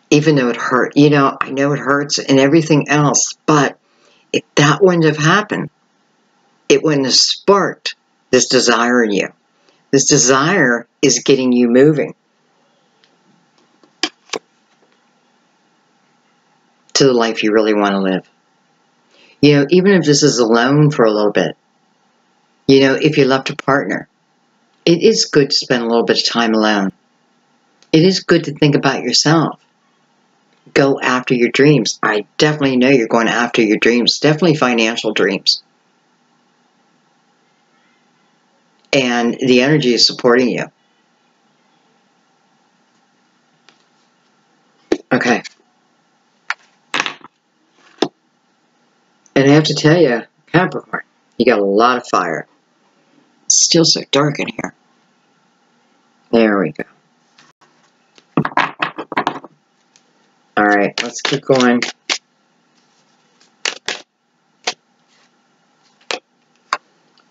even though it hurt, you know, I know it hurts and everything else, but if that wouldn't have happened, it wouldn't have sparked this desire in you. This desire is getting you moving to the life you really want to live. You know, even if this is alone for a little bit, you know, if you left a partner, it is good to spend a little bit of time alone. It is good to think about yourself. Go after your dreams. I definitely know you're going after your dreams, definitely financial dreams. And the energy is supporting you. Okay. And I have to tell you, Capricorn, you got a lot of fire. It's still so dark in here. There we go. All right, let's keep going.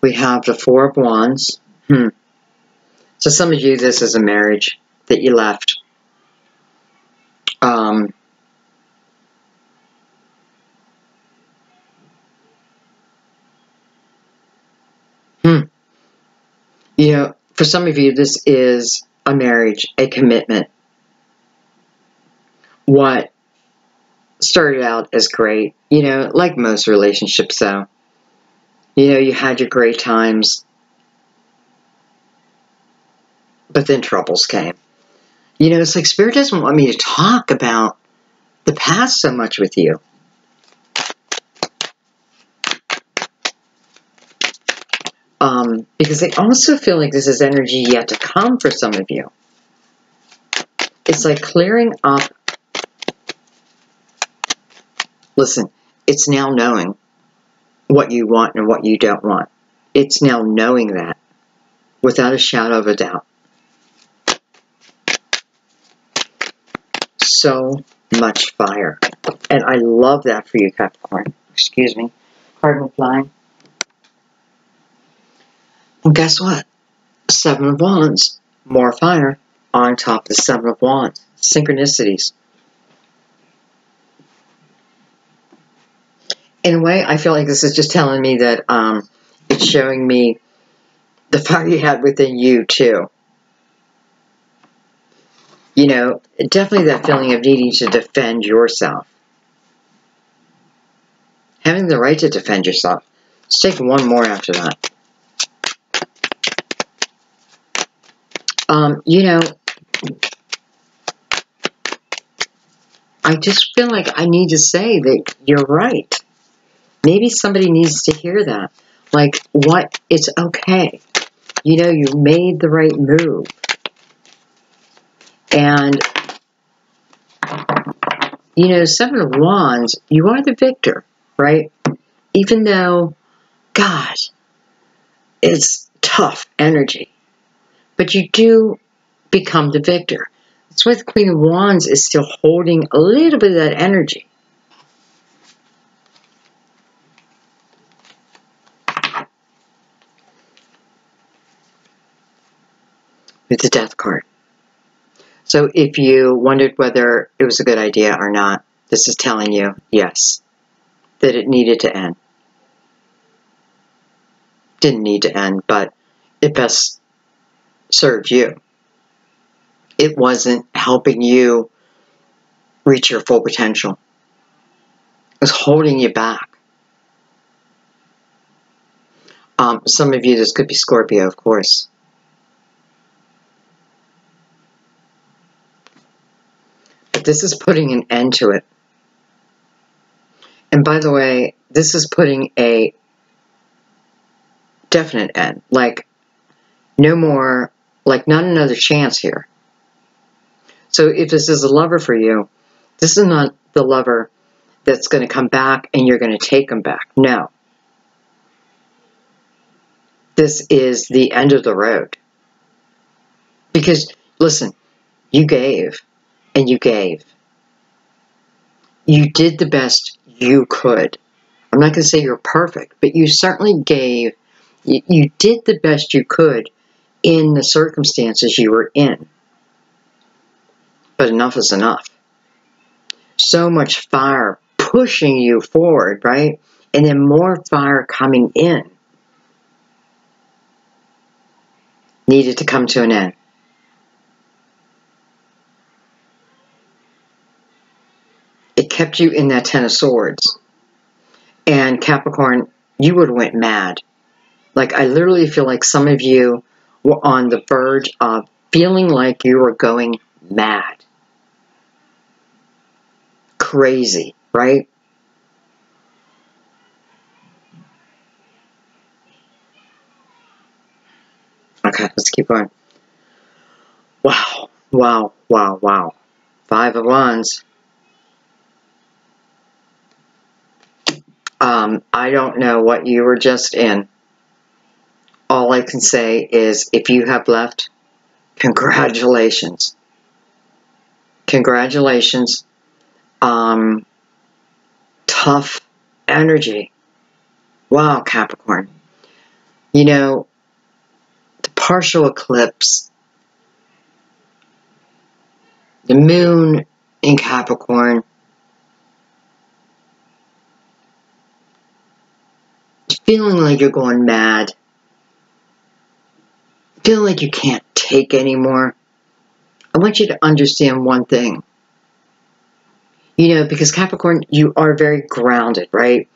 We have the Four of Wands. So some of you, this is a marriage that you left. You know, for some of you, this is a marriage, a commitment. What started out as great, you know, like most relationships, though. You know, you had your great times, but then troubles came. You know, it's like Spirit doesn't want me to talk about the past so much with you. Because I also feel like this is energy yet to come for some of you. It's like clearing up. Listen, it's now knowing what you want and what you don't want. It's now knowing that without a shadow of a doubt. So much fire. And I love that for you, Capricorn. Excuse me. Cardinal flying. And guess what? Seven of Wands. More fire on top of the Seven of Wands. Synchronicities. In a way, I feel like this is just telling me that it's showing me the fire you had within you, too. You know, definitely that feeling of needing to defend yourself. Having the right to defend yourself. Let's take one more after that. You know, I just feel like I need to say that you're right. Maybe somebody needs to hear that. Like, what? It's okay. You know, you made the right move. And, you know, Seven of Wands, you are the victor, right? Even though, God, it's tough energy. But you do become the victor. That's why the Queen of Wands is still holding a little bit of that energy. With the Death card. So if you wondered whether it was a good idea or not, this is telling you, yes, that it needed to end. Didn't need to end, but it best served you. It wasn't helping you reach your full potential. It was holding you back. Some of you, this could be Scorpio, of course. But this is putting an end to it. And by the way, this is putting a definite end. Like, no more, like, not another chance here. So if this is a lover for you, this is not the lover that's going to come back and you're going to take them back. No. This is the end of the road. Because, listen, you gave and you gave. You did the best you could. I'm not going to say you're perfect, but you certainly gave. You did the best you could in the circumstances you were in. But enough is enough. So much fire pushing you forward, right? And then more fire coming in. Needed to come to an end. It kept you in that Ten of Swords. And Capricorn, you would have went mad. Like, I literally feel like some of you were on the verge of feeling like you were going mad. Crazy, right? Okay, let's keep going. Wow, wow, wow, wow. Five of Wands. I don't know what you were just in. All I can say is, if you have left, congratulations. Congratulations. Tough energy. Wow, Capricorn. You know, the partial eclipse, the moon in Capricorn, feeling like you're going mad, feeling like you can't take anymore. I want you to understand one thing. You know, because Capricorn, you are very grounded, right?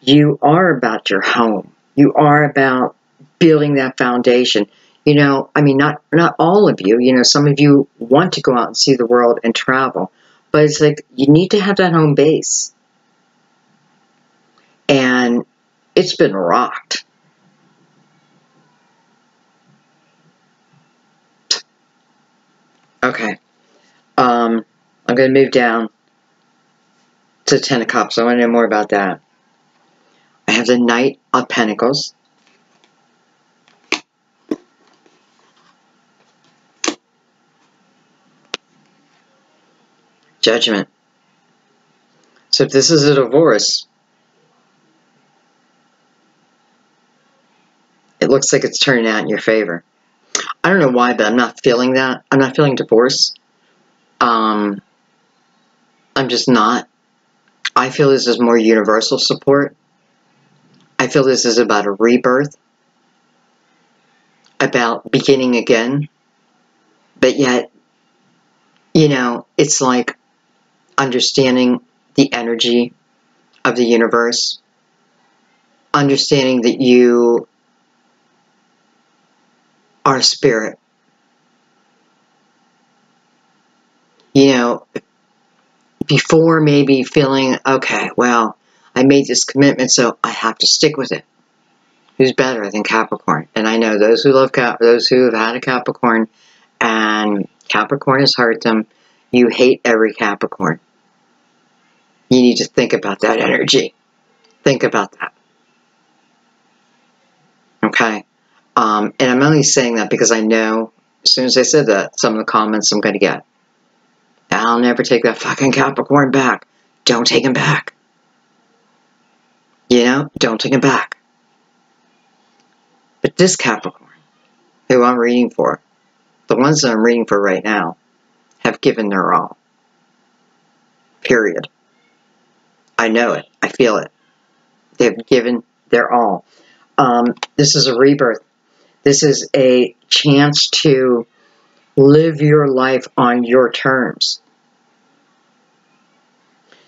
You are about your home. You are about building that foundation. You know, I mean, not all of you. You know, some of you want to go out and see the world and travel. But it's like, you need to have that home base. And it's been rocked. Okay. I'm going to move down to the Ten of Cups. I want to know more about that. I have the Knight of Pentacles. Judgment. So if this is a divorce, it looks like it's turning out in your favor. I don't know why, but I'm not feeling that. I'm not feeling divorce. I'm just not. I feel this is more universal support. I feel this is about a rebirth, about beginning again. But yet, you know, it's like understanding the energy of the universe, understanding that you are spirit. You know, before maybe feeling, okay, well, I made this commitment, so I have to stick with it. Who's better than Capricorn? And I know those who love those who have had a Capricorn, and Capricorn has hurt them. You hate every Capricorn. You need to think about that energy. Think about that. Okay? And I'm only saying that because I know as soon as I said that, some of the comments I'm going to get. I'll never take that fucking Capricorn back. Don't take him back. You know? Don't take him back. But this Capricorn, who I'm reading for, the ones that I'm reading for right now, have given their all. Period. I know it. I feel it. They've given their all. This is a rebirth. This is a chance to live your life on your terms.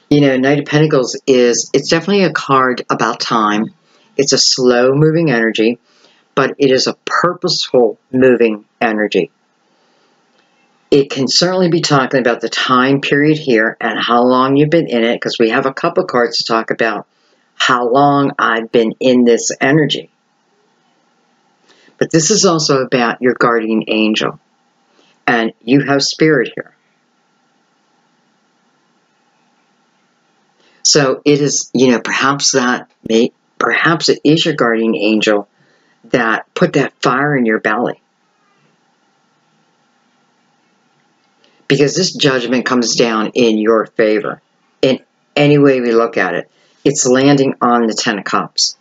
You know, Knight of Pentacles it's definitely a card about time. It's a slow moving energy, but it is a purposeful moving energy. It can certainly be talking about the time period here and how long you've been in it, because we have a couple cards to talk about how long I've been in this energy. But this is also about your guardian angel. And you have spirit here. So it is, you know, perhaps it is your guardian angel that put that fire in your belly. Because this judgment comes down in your favor. In any way we look at it. It's landing on the Ten of Cups.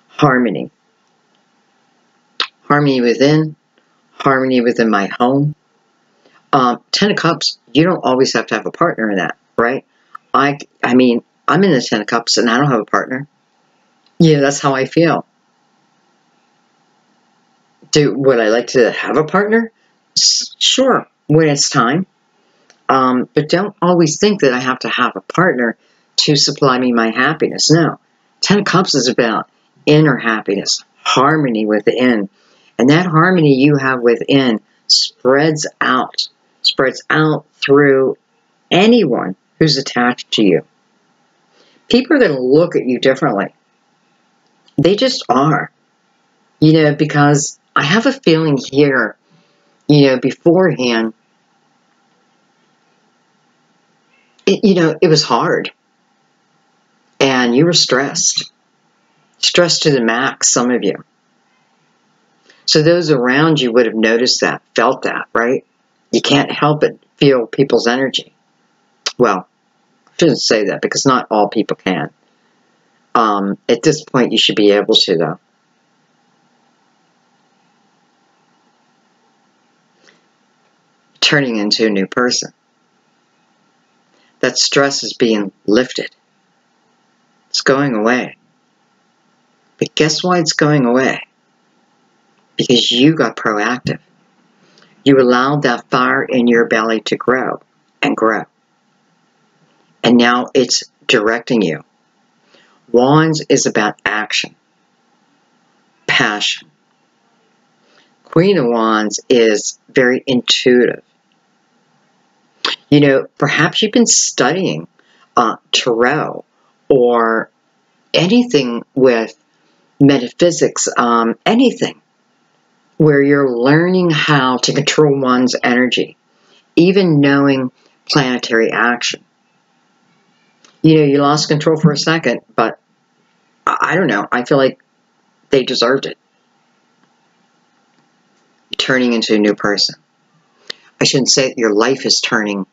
Harmony. Harmony within. Harmony within my home. Ten of Cups, you don't always have to have a partner in that, right? I mean, I'm in the Ten of Cups and I don't have a partner. Yeah, that's how I feel. Would I like to have a partner? Sure, when it's time. But don't always think that I have to have a partner to supply me my happiness. No. Ten of Cups is about inner happiness, harmony within. And that harmony you have within spreads out through anyone who's attached to you. People are going to look at you differently. They just are. You know, because I have a feeling here, you know, beforehand, it was hard. And you were stressed. Stressed to the max, some of you. So those around you would have noticed that, felt that, right? You can't help but feel people's energy. Well, I shouldn't say that because not all people can. At this point, you should be able to, though. Turning into a new person. That stress is being lifted. It's going away. But guess why it's going away? Because you got proactive. You allowed that fire in your belly to grow and grow. And now it's directing you. Wands is about action. passion. Queen of Wands is very intuitive. You know, perhaps you've been studying tarot or anything with metaphysics, anything where you're learning how to control one's energy, even knowing planetary action. You know, you lost control for a second, but I don't know. I feel like they deserved it. You're turning into a new person. I shouldn't say that your life is turning.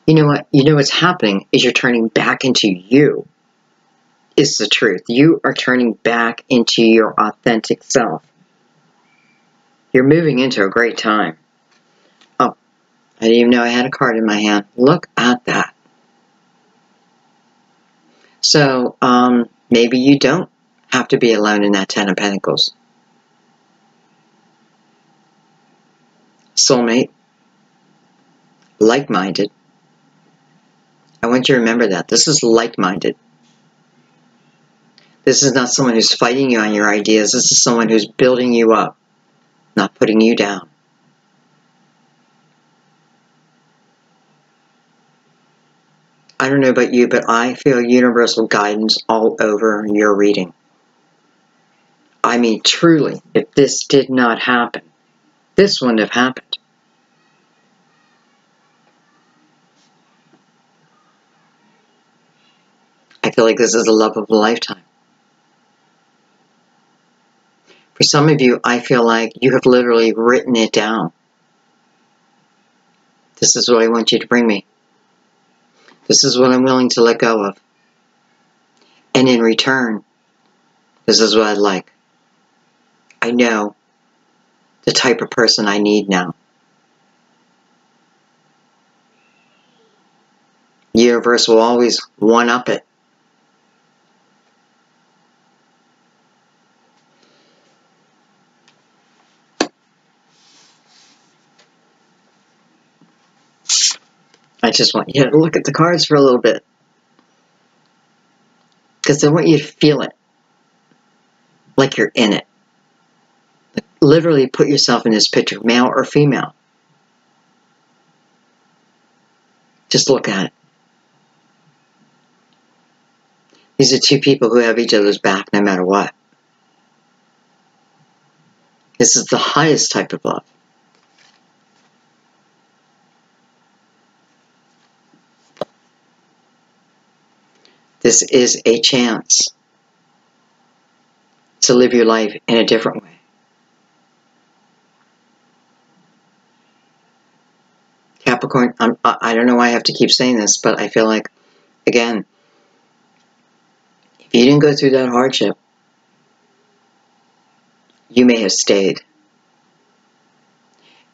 You know what? You know what's happening is you're turning back into you. Is the truth. You are turning back into your authentic self. You're moving into a great time. Oh, I didn't even know I had a card in my hand. Look at that. So, maybe you don't have to be alone in that 10 of Pentacles. Soulmate. Like-minded. I want you to remember that. This is like-minded. This is not someone who's fighting you on your ideas. This is someone who's building you up, not putting you down. I don't know about you, but I feel universal guidance all over your reading. I mean, truly, if this did not happen, this wouldn't have happened. I feel like this is the love of a lifetime. For some of you, I feel like you have literally written it down. This is what I want you to bring me. This is what I'm willing to let go of. And in return, this is what I'd like. I know the type of person I need now. The universe will always one-up it. I just want you to look at the cards for a little bit. Because I want you to feel it. Like you're in it. Like literally put yourself in this picture, male or female. Just look at it. These are two people who have each other's back no matter what. This is the highest type of love. This is a chance to live your life in a different way. Capricorn, I don't know why I have to keep saying this, but I feel like, again, if you didn't go through that hardship, you may have stayed.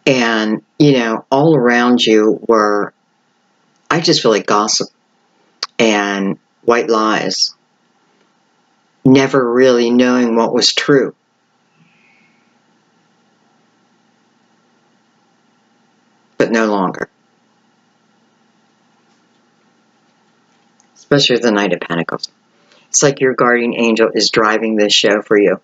And, you know, all around you were, I just feel like gossip and white lies, never really knowing what was true. But no longer. Especially the Knight of Pentacles. It's like your guardian angel is driving this show for you.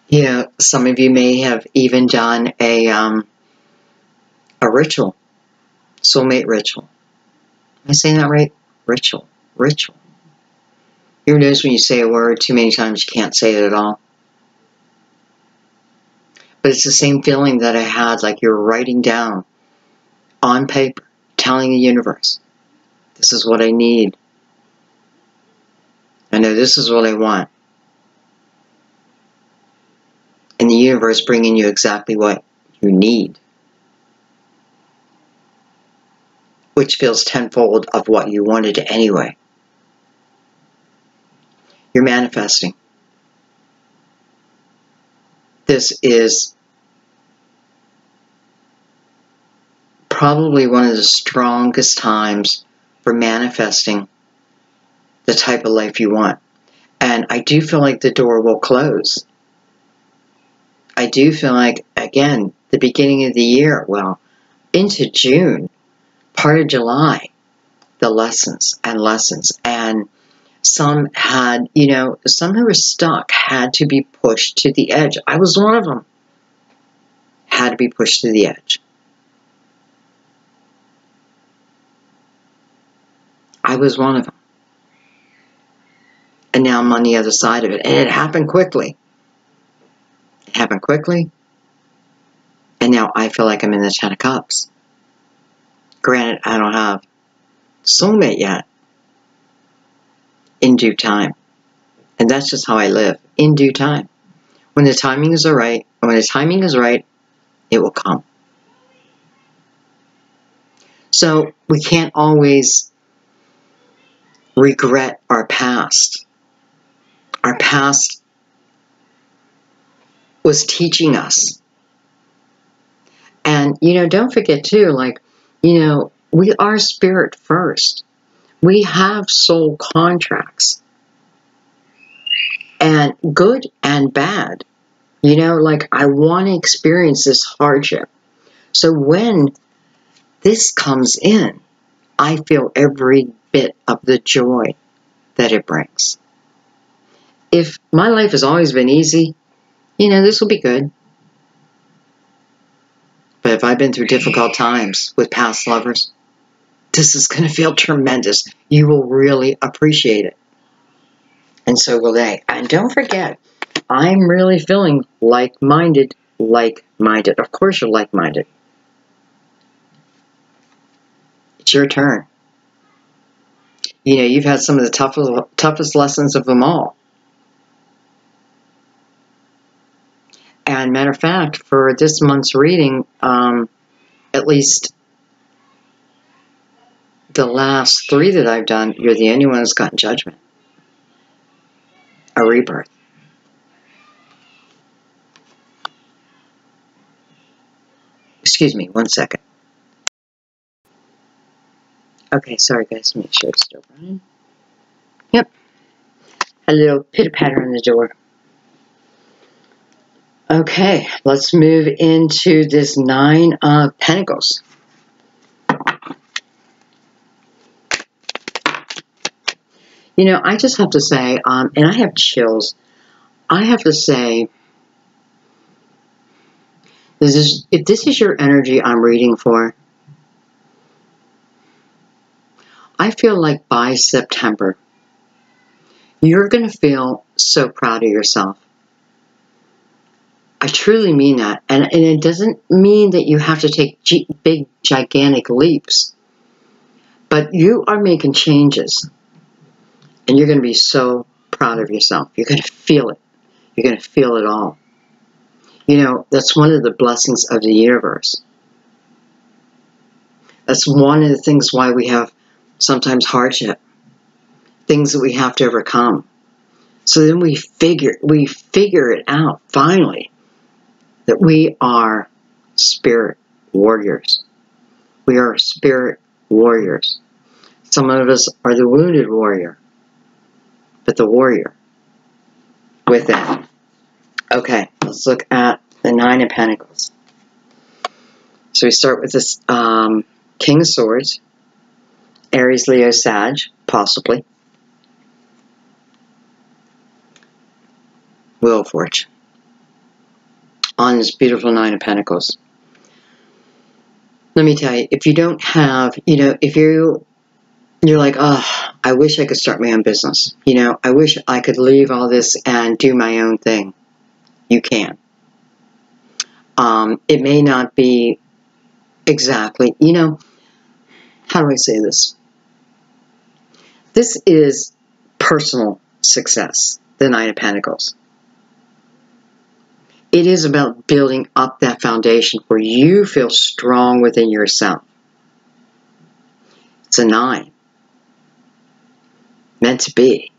You know, some of you may have even done a ritual, soulmate ritual. Am I saying that right? Ritual. You ever notice when you say a word too many times you can't say it at all? But it's the same feeling that I had, like you're writing down on paper, telling the universe, this is what I need. I know this is what I want. And the universe bringing you exactly what you need. Which feels tenfold of what you wanted anyway. You're manifesting. This is probably one of the strongest times for manifesting the type of life you want. And I do feel like the door will close. I do feel like, again, the beginning of the year, well, into June, part of July, the lessons. And some had, some who were stuck had to be pushed to the edge. I was one of them. Had to be pushed to the edge. I was one of them. And now I'm on the other side of it. And it happened quickly. It happened quickly. And now I feel like I'm in the Ten of Cups. Granted, I don't have soulmate yet. In due time. And that's just how I live. In due time. When the timing is right, it will come. So we can't always regret our past. Our past was teaching us. And, don't forget too, we are spirit first. We have soul contracts. And good and bad. I want to experience this hardship. So when this comes in, I feel every bit of the joy that it brings. If my life has always been easy, this will be good. But if I've been through difficult times with past lovers, this is going to feel tremendous. You will really appreciate it. And so will they. And don't forget, I'm really feeling like-minded. Of course you're like-minded. It's your turn. You've had some of the toughest lessons of them all. And matter of fact, for this month's reading, at least the last 3 that I've done, you're the only one who's gotten judgment. A rebirth. Excuse me, 1 second. Okay, sorry guys, make sure it's still running. Yep. A little pitter-patter on the door. Okay, let's move into this 9 of Pentacles. I just have to say, and I have chills, I have to say, if this is your energy I'm reading for, I feel like by September, you're going to feel so proud of yourself. I truly mean that. And it doesn't mean that you have to take big, gigantic leaps. But you are making changes. And you're going to be so proud of yourself. You're going to feel it. You're going to feel it all. That's one of the blessings of the universe. That's one of the things why we have sometimes hardship. Things that we have to overcome. So then we figure it out, finally, that we are spirit warriors. We are spirit warriors. Some of us are the wounded warrior, but the warrior within. Okay, let's look at the 9 of Pentacles. So we start with this King of Swords, Aries, Leo, Sag, possibly. Wheel of Fortune. On this beautiful 9 of Pentacles. Let me tell you, if you don't have, if you're like, oh, I wish I could start my own business. I wish I could leave all this and do my own thing. You can. It may not be exactly, how do I say this? This is personal success, the 9 of Pentacles. It is about building up that foundation where you feel strong within yourself. It's a 9. Meant to be.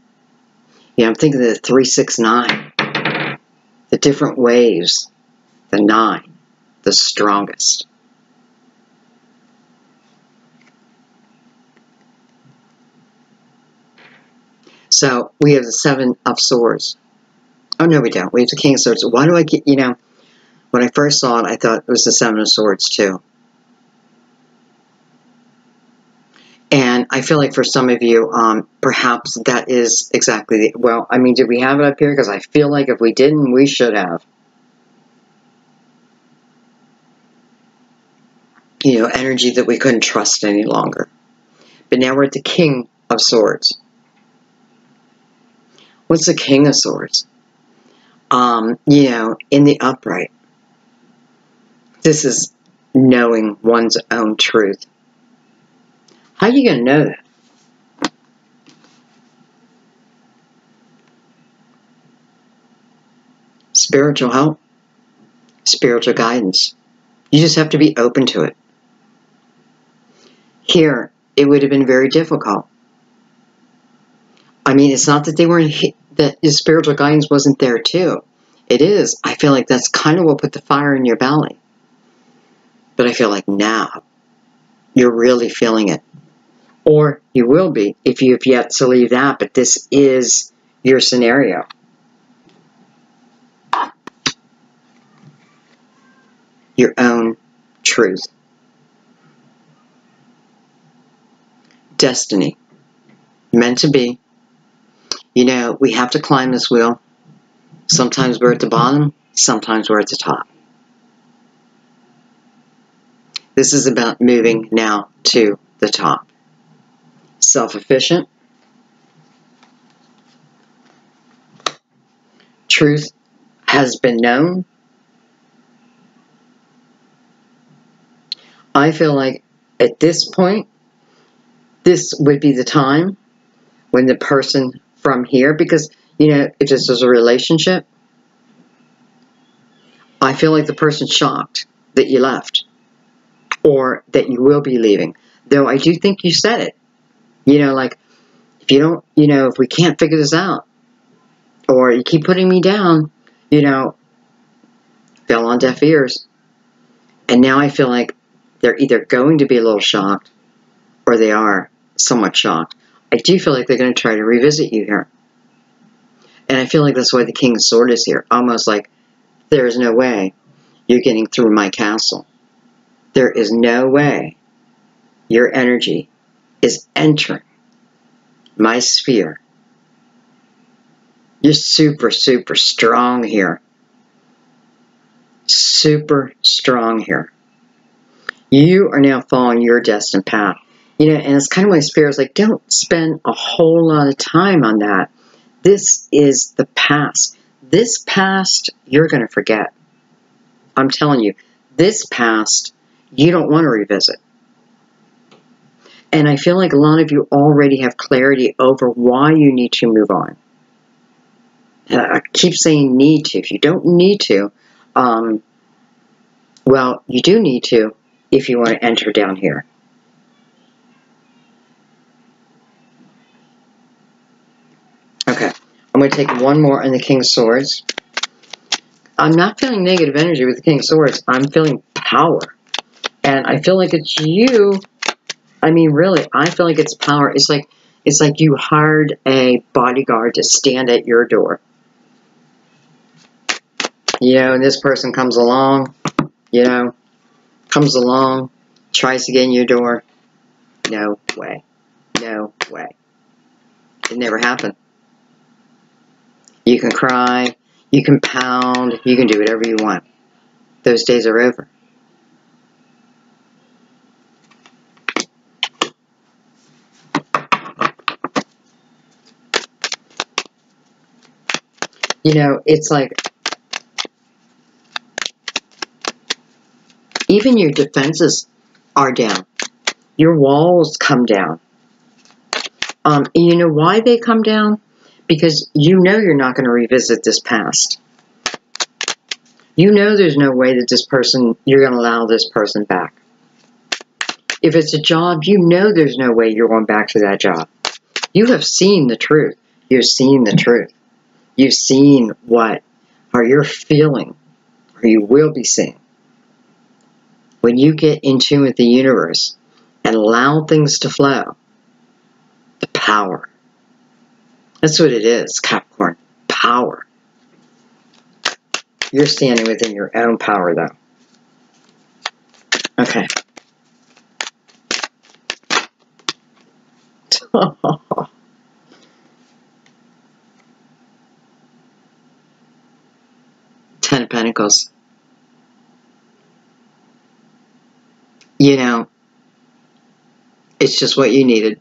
I'm thinking of the 3, 6, 9. The different waves. The 9. The strongest. So we have the 7 of Swords. Oh, no, we don't. We have the King of Swords. Why do I get, When I first saw it, I thought it was the Seven of Swords too. And I feel like for some of you, perhaps that is exactly well, I mean, did we have it up here? Because I feel like if we didn't, we should have. You know, energy that we couldn't trust any longer. But now we're at the King of Swords. What's the King of Swords? You know, in the upright. This is knowing one's own truth. How are you going to know that? Spiritual help. Spiritual guidance. You just have to be open to it. Here, it would have been very difficult. I mean, it's not that they weren't, that the spiritual guidance wasn't there too. It is. I feel like that's kind of what put the fire in your belly. But I feel like now, you're really feeling it. Or you will be if you have yet to leave that, but this is your scenario. Your own truth. Destiny. Meant to be. You know, we have to climb this wheel. Sometimes we're at the bottom, sometimes we're at the top. This is about moving now to the top. Self-efficient. Truth has been known. I feel like at this point, this would be the time when the person from here, because, you know, if this was a relationship, I feel like the person's shocked that you left or that you will be leaving. Though I do think you said it. You know, like, if you don't, you know, if we can't figure this out, or you keep putting me down, you know, fell on deaf ears. And now I feel like they're either going to be a little shocked or they are somewhat shocked. I do feel like they're going to try to revisit you here. And I feel like that's why the King of Swords is here. Almost like, there is no way you're getting through my castle. There is no way your energy is entering my sphere. You're super, super strong here. Super strong here. You are now following your destined path. You know, and it's kind of my spirit's like, don't spend a whole lot of time on that. This is the past. This past, you're going to forget. I'm telling you, this past, you don't want to revisit. And I feel like a lot of you already have clarity over why you need to move on. And I keep saying need to. If you don't need to, well, you do need to if you want to enter down here. Okay, I'm going to take one more on the King of Swords. I'm not feeling negative energy with the King of Swords. I'm feeling power. And I feel like it's you. I mean, really, I feel like it's power. It's like you hired a bodyguard to stand at your door. You know, and this person comes along, you know, tries to get in your door. No way. No way. It never happened. You can cry, you can pound, you can do whatever you want. Those days are over. You know, it's like, even your defenses are down. Your walls come down. And you know why they come down? Because you know you're not going to revisit this past. You know there's no way that this person, you're going to allow this person back. If it's a job, you know there's no way you're going back to that job. You have seen the truth. You've seen the truth. You've seen what, or you're feeling, or you will be seeing. When you get in tune with the universe and allow things to flow, the power. That's what it is, Capricorn. Power. You're standing within your own power, though. Okay. Ten of Pentacles. You know, it's just what you needed.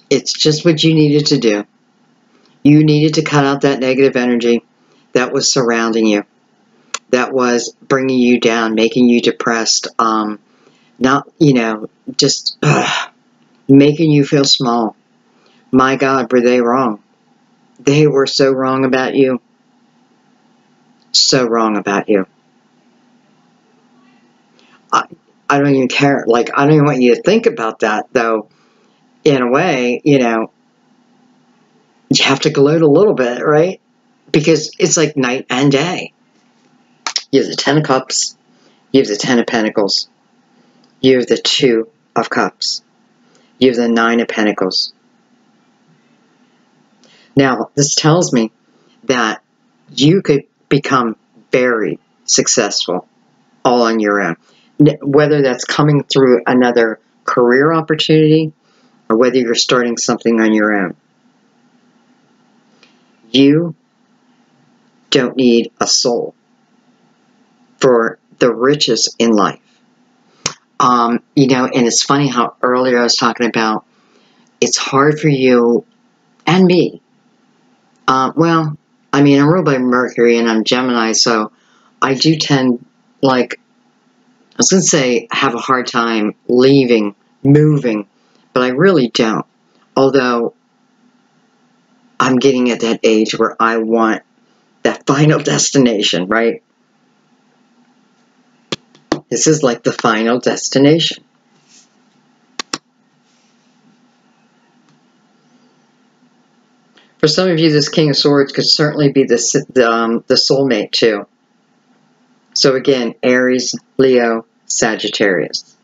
It's just what you needed to do. You needed to cut out that negative energy that was surrounding you, that was bringing you down, making you depressed, not, you know, just making you feel small. My God, were they wrong? They were so wrong about you. So wrong about you. I don't even care. Like, I don't even want you to think about that, though. In a way, you know, you have to gloat a little bit, right? Because it's like night and day. You have the Ten of Cups. You have the Ten of Pentacles. You have the Two of Cups. You have the Nine of Pentacles. Now, this tells me that you could become very successful all on your own. Whether that's coming through another career opportunity or whether you're starting something on your own. You don't need a soul for the riches in life. You know, and it's funny how earlier I was talking about it's hard for you and me. Well, I mean, I'm ruled by Mercury and I'm Gemini, so I do tend, like, I was going to say, have a hard time leaving, moving, but I really don't. Although, I'm getting at that age where I want that final destination, right? This is like the final destination. For some of you, this King of Swords could certainly be the soulmate too. So again, Aries, Leo, Sagittarius.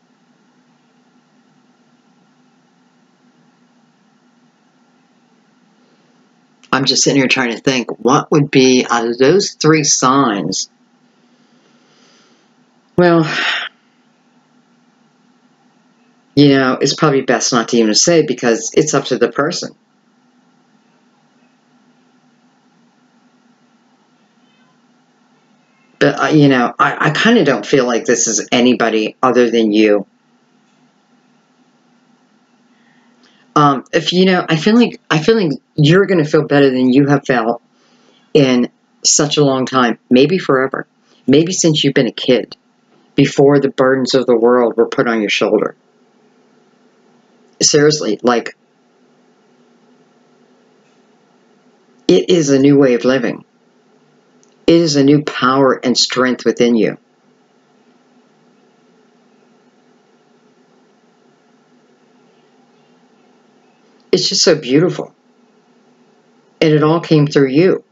I'm just sitting here trying to think, what would be out of those three signs? Well, you know, it's probably best not to even say because it's up to the person. But, you know, I kind of don't feel like this is anybody other than you. If you know, I feel like you're going to feel better than you have felt in such a long time, maybe forever, maybe since you've been a kid, before the burdens of the world were put on your shoulder. Seriously, like, it is a new way of living. It is a new power and strength within you. It's just so beautiful. And it all came through you.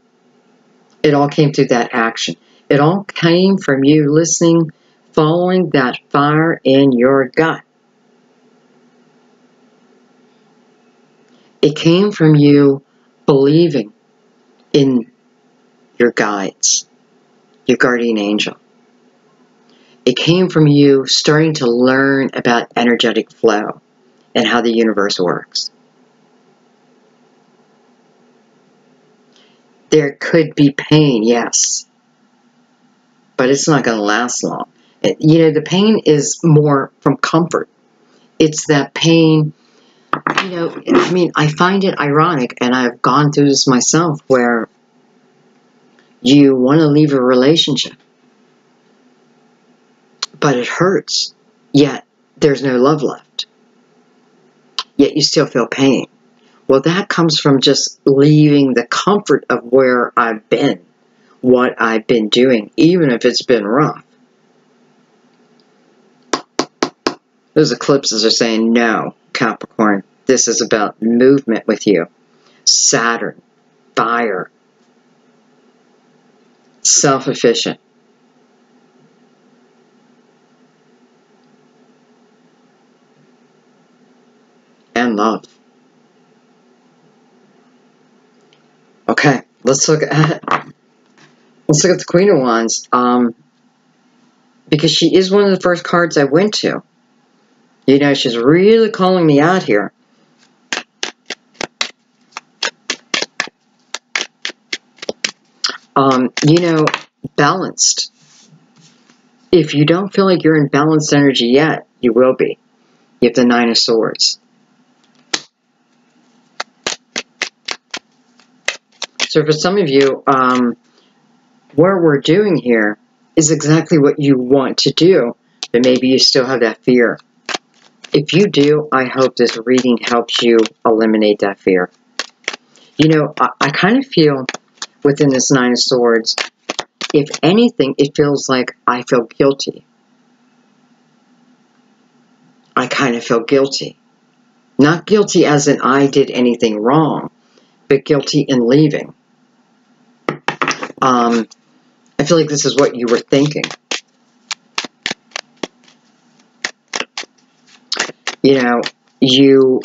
It all came through that action. It all came from you listening, following that fire in your gut. It came from you believing in your guides, your guardian angel. It came from you starting to learn about energetic flow and how the universe works. There could be pain, yes, but it's not going to last long. You know, the pain is more from comfort. It's that pain, you know, I mean, I find it ironic, and I've gone through this myself, where you want to leave a relationship, but it hurts, yet there's no love left. Yet you still feel pain. Well, that comes from just leaving the comfort of where I've been, what I've been doing, even if it's been rough. Those eclipses are saying, no, Capricorn, this is about movement with you. Saturn, fire, self-efficient. And love. Okay, let's look at Let's look at the Queen of Wands. Because she is one of the first cards I went to. You know, she's really calling me out here. You know, balanced. If you don't feel like you're in balanced energy yet, you will be. You have the Nine of Swords. So for some of you, what we're doing here is exactly what you want to do, but maybe you still have that fear. If you do, I hope this reading helps you eliminate that fear. You know, I kind of feel within this Nine of Swords, if anything, it feels like I feel guilty. I kind of feel guilty. Not guilty as in I did anything wrong, but guilty in leaving. I feel like this is what you were thinking. You know, you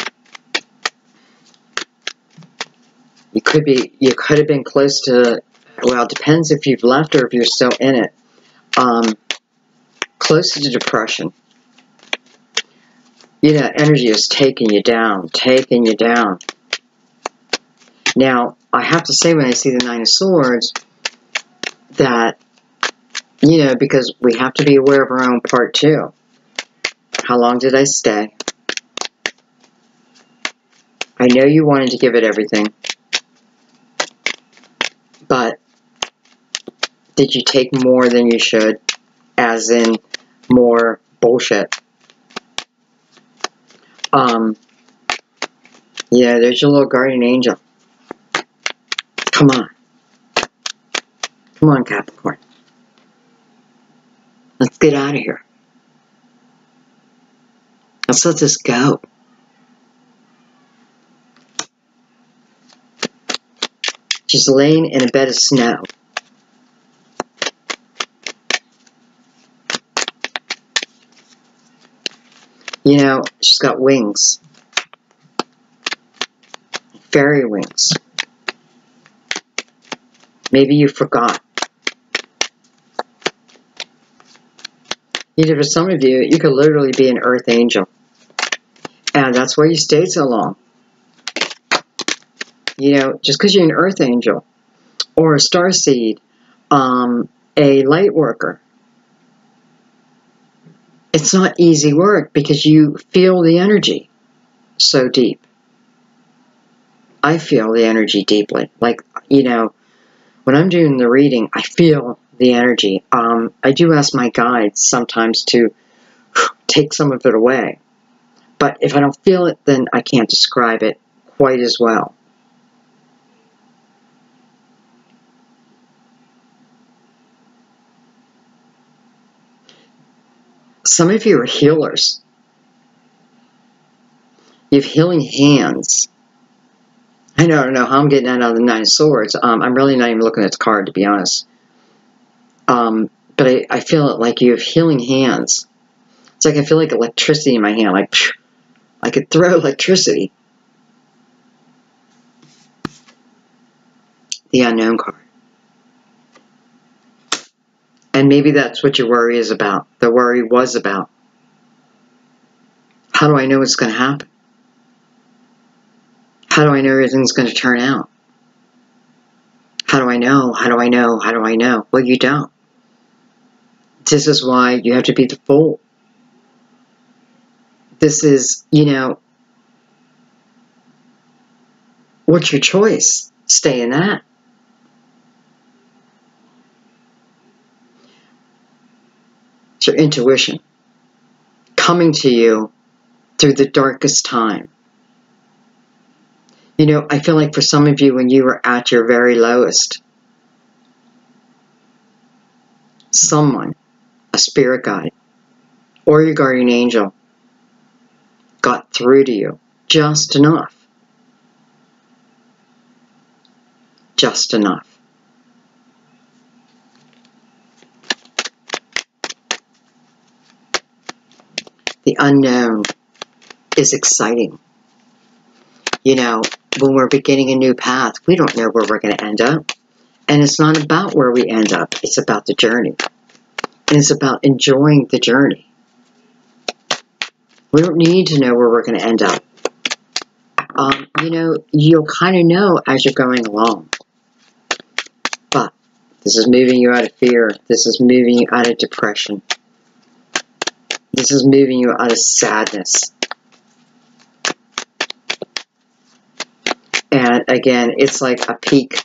could have been close to, well, it depends if you've left or if you're still in it. Close to depression. You know, energy is taking you down, taking you down. Now, I have to say when I see the Nine of Swords that, you know, because we have to be aware of our own part too. How long did I stay? I know you wanted to give it everything. But did you take more than you should? As in more bullshit. Yeah, there's your little guardian angel. Come on. Come on, Capricorn. Let's get out of here. Let's let this go. She's laying in a bed of snow. You know, she's got wings. Fairy wings. Maybe you forgot. You know, for some of you, you could literally be an earth angel. And that's why you stayed so long. You know, just because you're an earth angel or a starseed, a light worker, it's not easy work because you feel the energy so deep. I feel the energy deeply. Like, you know, when I'm doing the reading, I feel the energy. I do ask my guides sometimes to take some of it away. But if I don't feel it, then I can't describe it quite as well. Some of you are healers. You have healing hands. I don't know how I'm getting that out of the Nine of Swords. I'm really not even looking at the card, to be honest. But I feel it like you have healing hands. It's like I feel like electricity in my hand. Like, phew, I could throw electricity. The Unknown card. And maybe that's what your worry is about. The worry was about. How do I know what's going to happen? How do I know everything's going to turn out? How do I know? How do I know? How do I know? Well, you don't. This is why you have to be the fool. This is, you know, what's your choice? Stay in that. It's your intuition coming to you through the darkest time. You know, I feel like for some of you, when you were at your very lowest, someone, a spirit guide, or your guardian angel, got through to you just enough. Just enough. The unknown is exciting. You know, when we're beginning a new path, we don't know where we're going to end up. And it's not about where we end up. It's about the journey. And it's about enjoying the journey. We don't need to know where we're going to end up. You know, you'll kind of know as you're going along. But this is moving you out of fear. This is moving you out of depression. This is moving you out of sadness. And again, it's like a peak.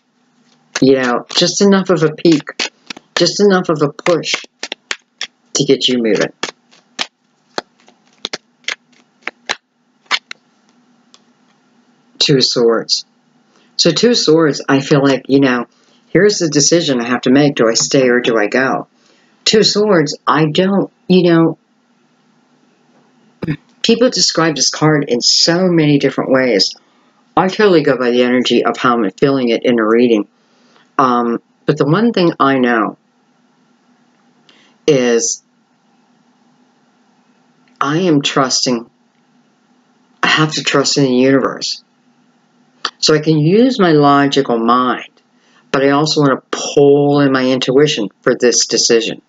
You know, just enough of a peak. Just enough of a push to get you moving. Two of Swords. So Two of Swords, I feel like, you know, here's the decision I have to make. Do I stay or do I go? Two of Swords, I don't, you know, people describe this card in so many different ways. I totally go by the energy of how I'm feeling it in a reading. But the one thing I know is I am trusting, I have to trust in the universe. So I can use my logical mind, but I also want to pull in my intuition for this decision.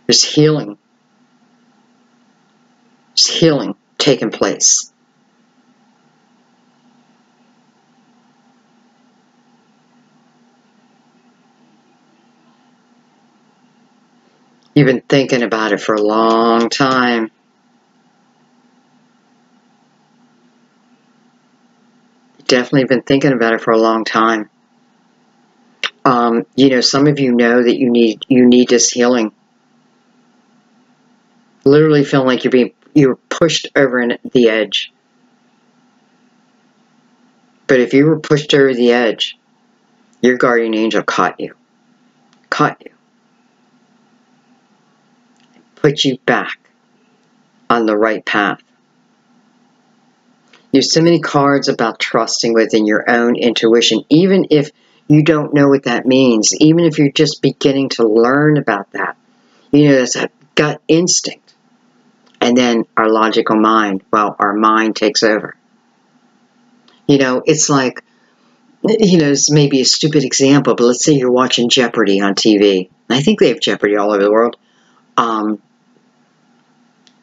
There's healing. There's healing taking place. You've been thinking about it for a long time. Definitely been thinking about it for a long time. You know, some of you know that you need this healing. Literally feeling like you're pushed over the edge. But if you were pushed over the edge, your guardian angel caught you. Caught you. Put you back on the right path. There's so many cards about trusting within your own intuition, even if you don't know what that means, even if you're just beginning to learn about that. You know, that's a gut instinct. And then our logical mind, well, our mind takes over. You know, it's like, you know, this may be a stupid example, but let's say you're watching Jeopardy on TV. I think they have Jeopardy all over the world.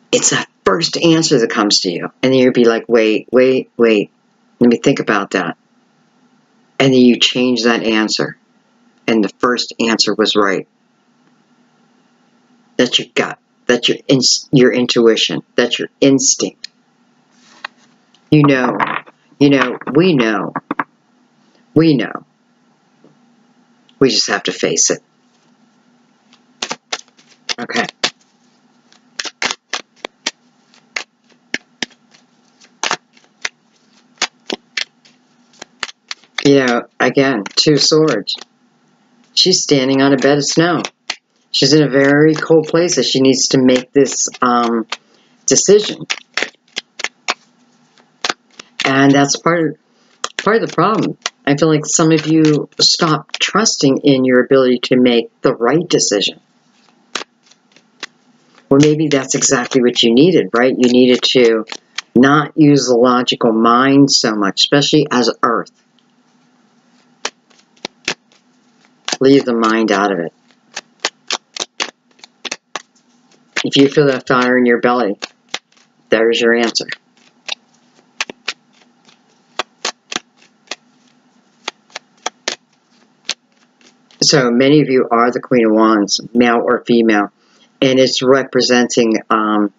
It's that first answer that comes to you. And then you'd be like, wait. Let me think about that. And then you change that answer. And the first answer was right. That's your gut. That's your intuition. That's your instinct. You know, we know. We know. We just have to face it. Okay. You know, again, Two Swords. She's standing on a bed of snow. She's in a very cold place that she needs to make this decision. And that's part of the problem. I feel like some of you stop trusting in your ability to make the right decision. Well, maybe that's exactly what you needed, right? You needed to not use the logical mind so much, especially as Earth. Leave the mind out of it. If you feel that fire in your belly, there's your answer. So many of you are the Queen of Wands, male or female, and it's representing a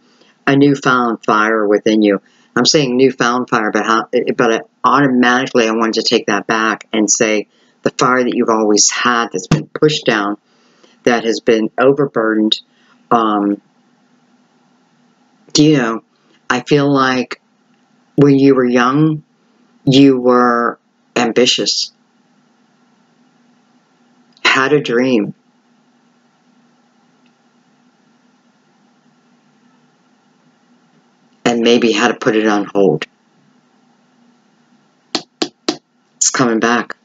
newfound fire within you. I'm saying newfound fire, but automatically I wanted to take that back and say the fire that you've always had that's been pushed down, that has been overburdened. You know, I feel like when you were young, you were ambitious, had a dream, and maybe had to put it on hold. It's coming back.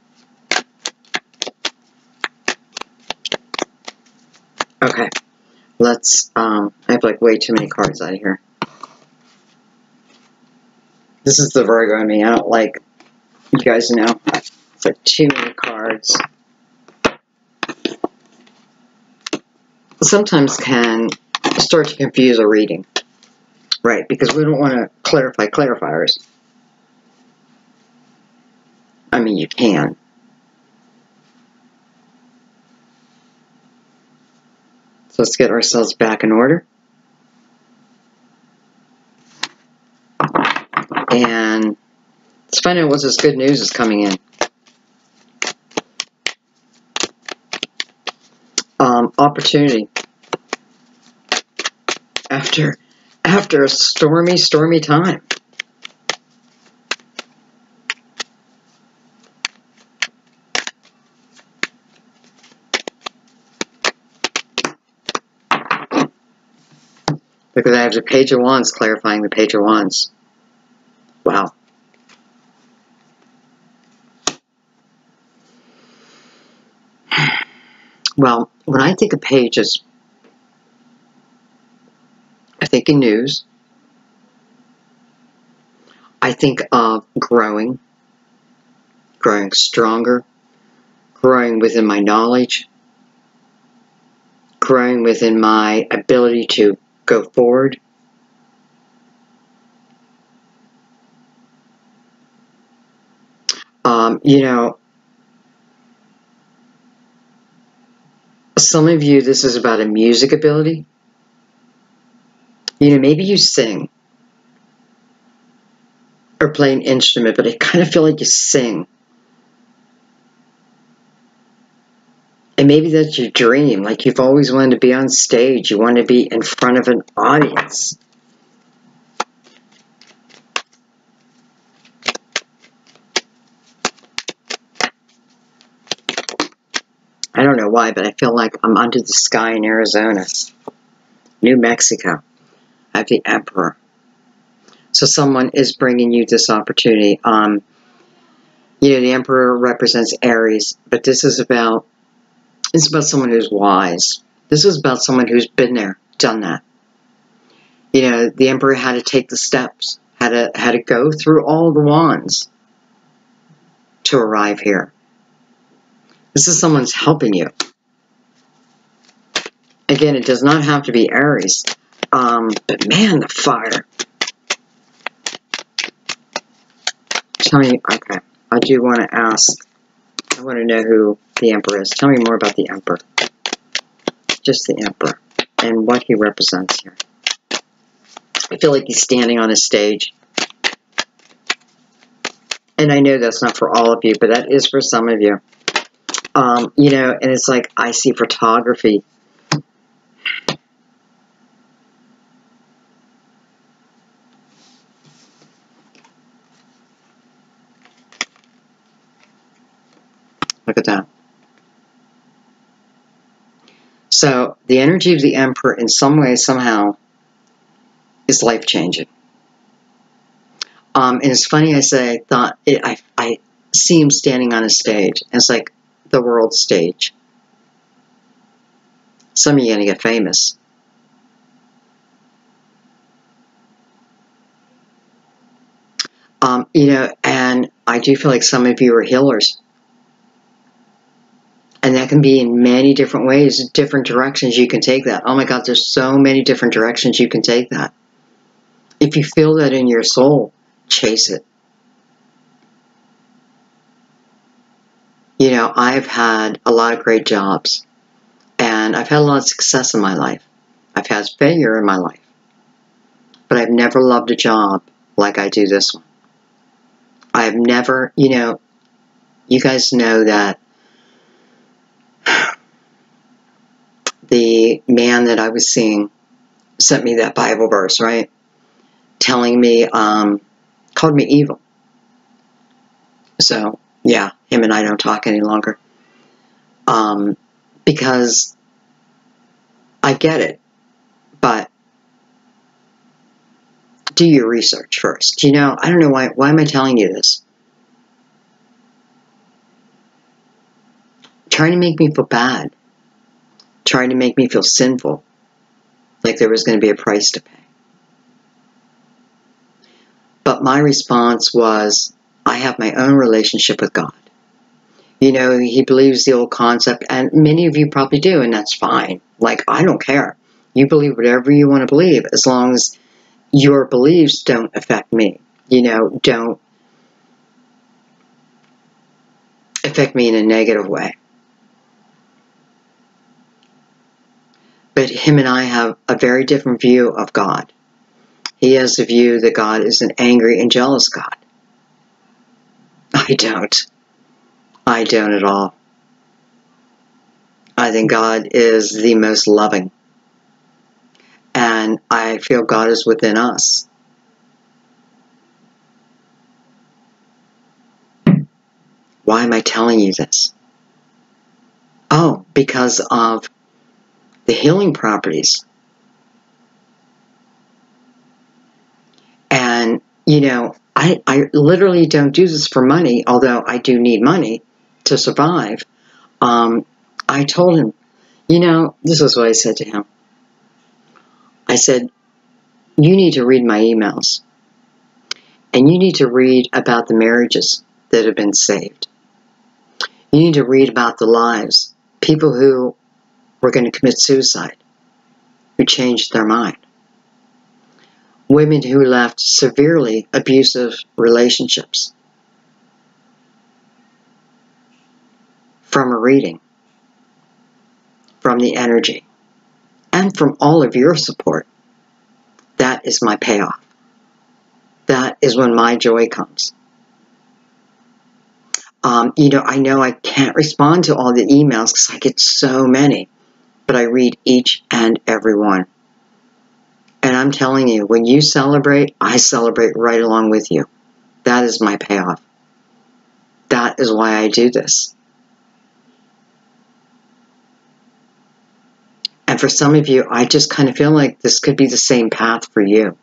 Okay, let's, I have like way too many cards out of here. This is the Virgo in me. I don't like, you guys know, it's like too many cards. Sometimes can start to confuse a reading, right? Because we don't want to clarify clarifiers. I mean, you can. So let's get ourselves back in order. And let's find out what this good news is coming in. Opportunity. After a stormy time. Because I have the Page of Wands clarifying the Page of Wands. Wow. Well, when I think of pages, I think in news. I think of growing stronger, growing within my knowledge, growing within my ability to go forward. You know, some of you, this is about a music ability. You know, maybe you sing or play an instrument, but I kind of feel like you sing. And maybe that's your dream, like you've always wanted to be on stage, you want to be in front of an audience. I don't know why, but I feel like I'm under the sky in Arizona, New Mexico. I have the Emperor. So someone is bringing you this opportunity. You know, the Emperor represents Aries, but this is about, it's about someone who's wise. This is about someone who's been there, done that. You know, the Emperor had to take the steps, had to go through all the wands to arrive here. This is someone's helping you. Again, it does not have to be Aries. But man, the fire. Tell me, okay, I do want to ask, I want to know who the Emperor is. Tell me more about the Emperor. Just the Emperor and what he represents here. I feel like he's standing on a stage. And I know that's not for all of you, but that is for some of you. You know, and it's like, I see photography. Look at that. So, the energy of the Emperor in some way, somehow, is life-changing. And it's funny I say, I see him standing on a stage. And it's like the world stage. Some of you are going to get famous. You know, and I do feel like some of you are healers. And that can be in many different ways, different directions you can take that. Oh my God, there's so many different directions you can take that. If you feel that in your soul, chase it. You know, I've had a lot of great jobs. And I've had a lot of success in my life. I've had failure in my life. But I've never loved a job like I do this one. I've never, you know, you guys know that the man that I was seeing sent me that Bible verse, right? Telling me, called me evil. So, yeah, him and I don't talk any longer. Because I get it, but do your research first. You know, I don't know why am I telling you this? Trying to make me feel bad. Trying to make me feel sinful. Like there was going to be a price to pay. But my response was, I have my own relationship with God. You know, he believes the old concept, and many of you probably do, and that's fine. Like, I don't care. You believe whatever you want to believe, as long as your beliefs don't affect me. You know, don't affect me in a negative way. But him and I have a very different view of God. He has the view that God is an angry and jealous God. I don't. I don't at all. I think God is the most loving. And I feel God is within us. Why am I telling you this? Oh, because of the healing properties. And, you know, I literally don't do this for money, although I do need money to survive. I told him, you know, this is what I said to him. I said, you need to read my emails. And you need to read about the marriages that have been saved. You need to read about the lives. People who were going to commit suicide, who changed their mind. Women who left severely abusive relationships from a reading, from the energy, and from all of your support. That is my payoff. That is when my joy comes. You know I can't respond to all the emails because I get so many, but I read each and every one. And I'm telling you, when you celebrate, I celebrate right along with you. That is my payoff. That is why I do this. And for some of you, I just kind of feel like this could be the same path for you.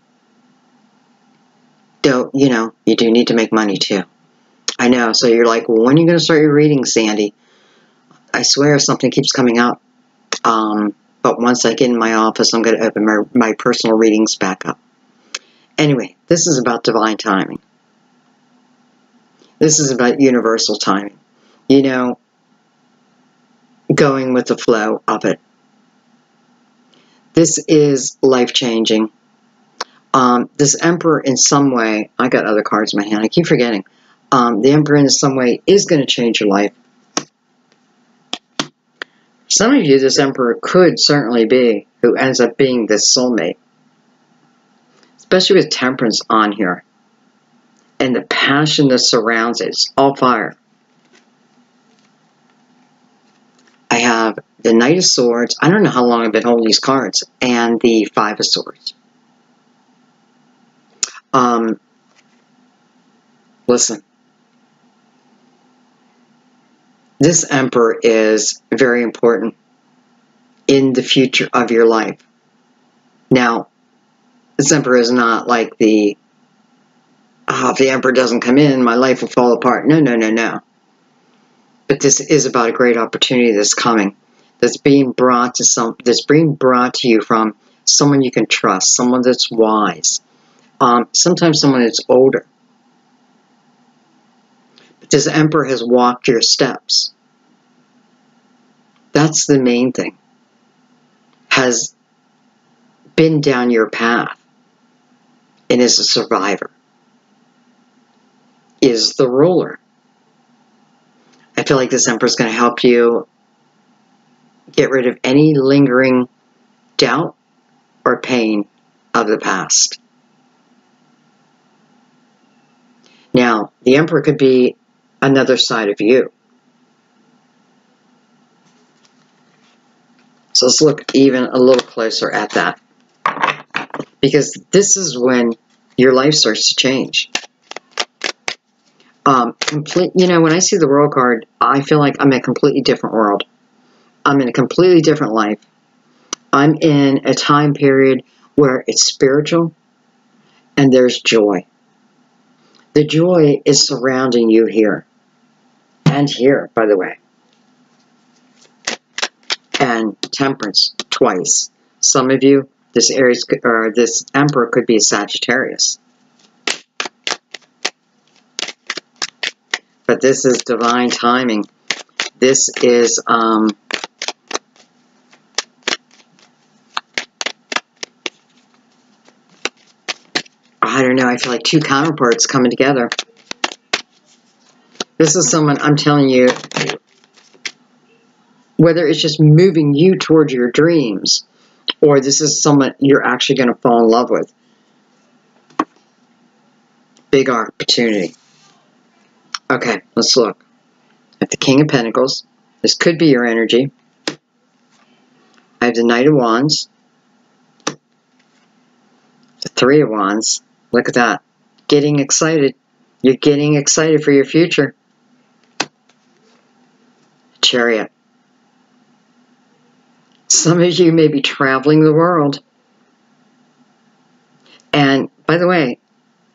Though, you know, you do need to make money too. I know, so you're like, well, when are you going to start your reading, Sandy? I swear something keeps coming up. But once I get in my office, I'm going to open my personal readings back up. Anyway, this is about divine timing. This is about universal timing. You know, going with the flow of it. This is life-changing. This Emperor in some way, I got other cards in my hand, I keep forgetting. The Emperor in some way is going to change your life. Some of you, this Emperor could certainly be who ends up being this soulmate. Especially with Temperance on here. And the passion that surrounds it. It's all fire. I have the Knight of Swords. I don't know how long I've been holding these cards. And the Five of Swords. Listen. This Emperor is very important in the future of your life. Now, this Emperor is not like the, if the Emperor doesn't come in, my life will fall apart. No, no, no, no. But this is about a great opportunity that's coming, that's being brought to you from someone you can trust, someone that's wise, sometimes someone that's older. But this Emperor has walked your steps. That's the main thing. Has been down your path and is a survivor. Is the ruler. I feel like this Emperor is going to help you get rid of any lingering doubt or pain of the past. Now, the Emperor could be another side of you. So let's look even a little closer at that. Because this is when your life starts to change. You know, when I see the World card, I feel like I'm in a completely different world. I'm in a completely different life. I'm in a time period where it's spiritual and there's joy. The joy is surrounding you here. And here, by the way. And Temperance twice. Some of you, this Emperor could be a Sagittarius. But this is divine timing. This is, I don't know, I feel like two counterparts coming together. This is someone, I'm telling you, whether it's just moving you towards your dreams, or this is someone you're actually going to fall in love with. Big opportunity. Okay, let's look at the King of Pentacles. This could be your energy. I have the Knight of Wands. The Three of Wands. Look at that. Getting excited. You're getting excited for your future. Chariot. Some of you may be traveling the world. And by the way,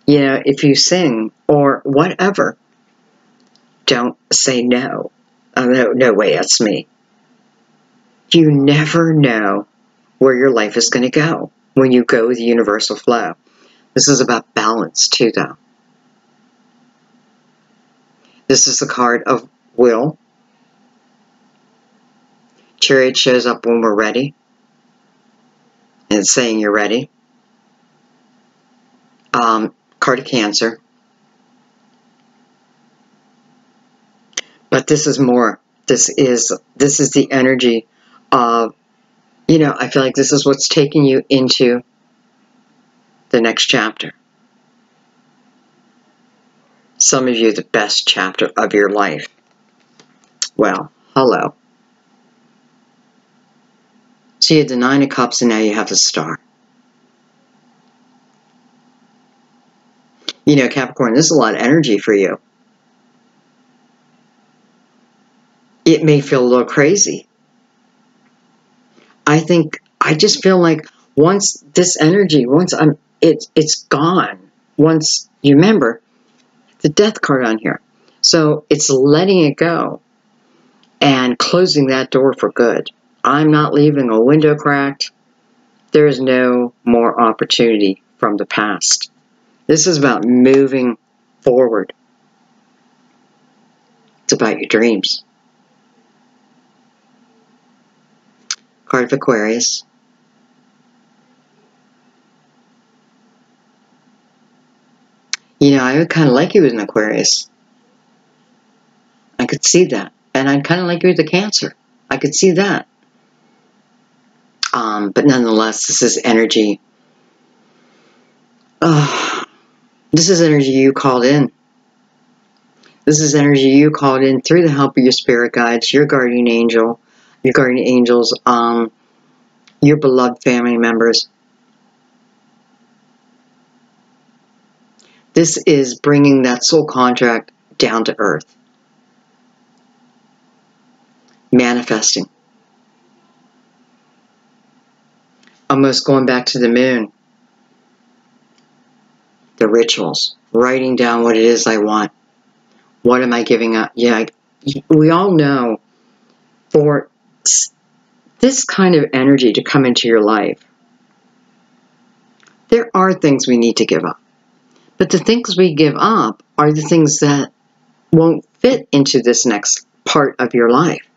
you know, if you sing or whatever, don't say no. Oh, no way, that's me. You never know where your life is going to go when you go with the universal flow. This is about balance too, though. This is the card of will. Chariot shows up when we're ready. And it's saying you're ready. Card of Cancer. But this is more. This is the energy of, you know, I feel like this is what's taking you into the next chapter. Some of you, the best chapter of your life. Well, hello. So you had the Nine of Cups and now you have the Star. You know, Capricorn, this is a lot of energy for you. It may feel a little crazy. I just feel like once this energy, it's gone. Once, you remember, the Death card on here. So it's letting it go and closing that door for good. I'm not leaving a window cracked. There is no more opportunity from the past. This is about moving forward. It's about your dreams. Card of Aquarius. You know, I would kind of like you as an Aquarius. I could see that. And I'd kind of like you as a Cancer. I could see that. But nonetheless, this is energy. This is energy you called in. This is energy you called in through the help of your spirit guides, your guardian angel, your guardian angels, your beloved family members. This is bringing that soul contract down to earth. Manifesting. Almost going back to the moon. The rituals. Writing down what it is I want. What am I giving up? Yeah, we all know for this kind of energy to come into your life, there are things we need to give up. But the things we give up are the things that won't fit into this next part of your life.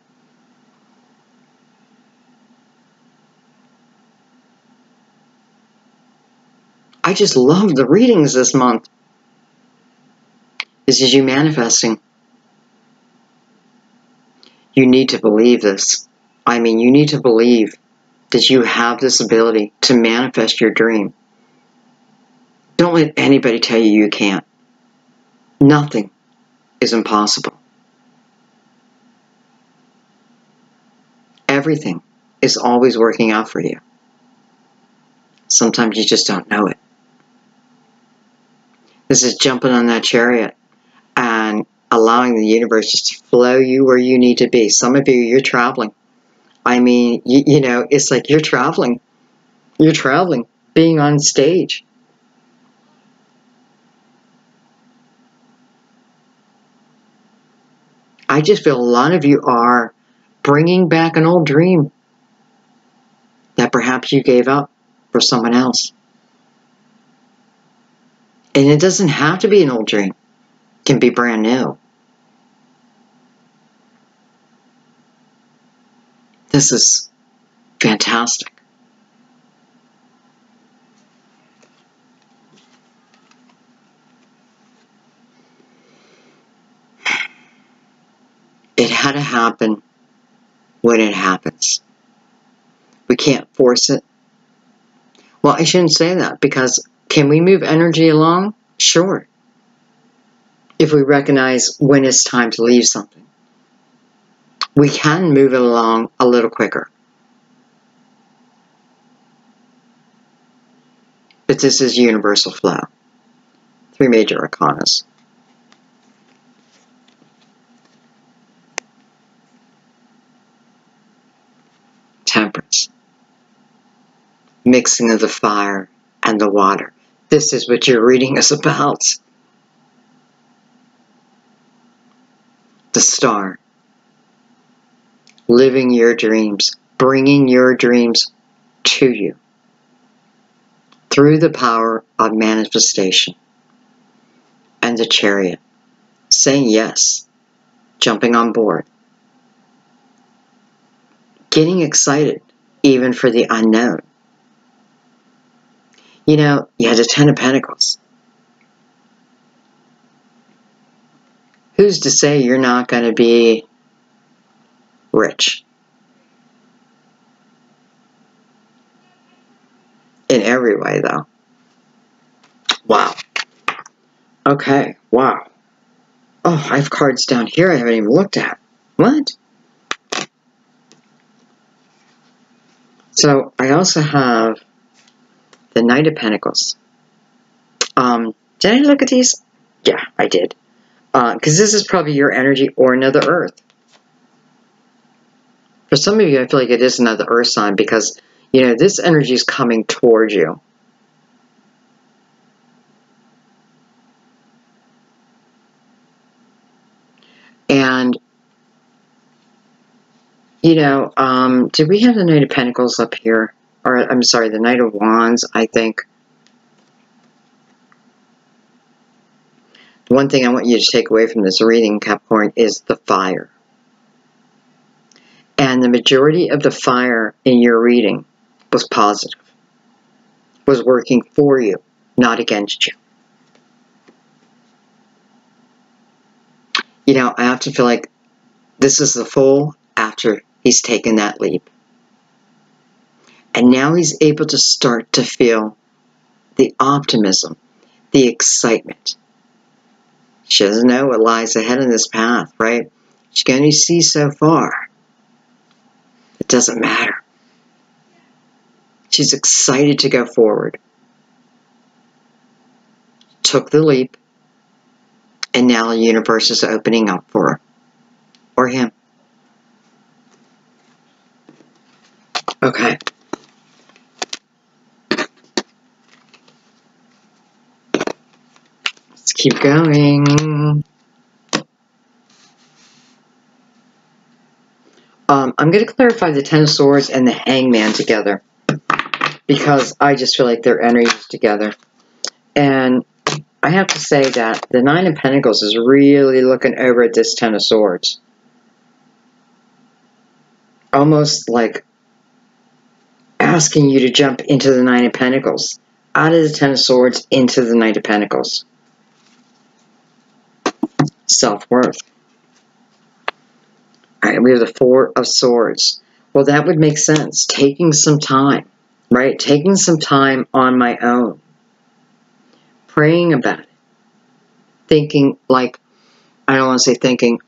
I just love the readings this month. This is you manifesting. You need to believe this. I mean, you need to believe that you have this ability to manifest your dream. Don't let anybody tell you you can't. Nothing is impossible. Everything is always working out for you. Sometimes you just don't know it. This is jumping on that chariot and allowing the universe just to flow you where you need to be. Some of you, you're traveling. I mean, you know, it's like you're traveling. You're traveling, being on stage. I just feel a lot of you are bringing back an old dream that perhaps you gave up for someone else. And it doesn't have to be an old dream. It can be brand new. This is fantastic. It had to happen when it happens. We can't force it. Well, I shouldn't say that, because can we move energy along? Sure. If we recognize when it's time to leave something, we can move it along a little quicker. But this is universal flow. 3 major arcanas. Temperance. Mixing of the fire and the water. This is what your reading is about. The Star. Living your dreams. Bringing your dreams to you. Through the power of manifestation. And the Chariot. Saying yes. Jumping on board. Getting excited, even for the unknown. You know, you had the 10 of Pentacles. Who's to say you're not going to be rich? In every way, though. Wow. Okay, wow. Oh, I have cards down here I haven't even looked at. What? So, I also have the Knight of Pentacles. Did I look at these? Yeah, I did. Because this is probably your energy or another Earth. For some of you, I feel like it is another Earth sign because, you know, this energy is coming towards you. And, you know, did we have the Knight of Pentacles up here? Or, I'm sorry, the Knight of Wands, I think. One thing I want you to take away from this reading, Capricorn, is the fire. And the majority of the fire in your reading was positive. Was working for you, not against you. You know, I often feel like this is the fool after he's taken that leap. And now he's able to start to feel the optimism, the excitement. She doesn't know what lies ahead in this path, right? She can only see so far. It doesn't matter. She's excited to go forward. Took the leap. And now the universe is opening up for her. Or him. Okay. Let's keep going. I'm going to clarify the 10 of Swords and the Hangman together. Because I just feel like their energies together. And I have to say that the 9 of Pentacles is really looking over at this 10 of Swords. Almost like asking you to jump into the 9 of Pentacles. Out of the 10 of Swords into the Knight of Pentacles. Self-worth. Alright, we have the 4 of Swords. Well, that would make sense. Taking some time, right? Taking some time on my own. Praying about it. Thinking, like, I don't want to say thinking,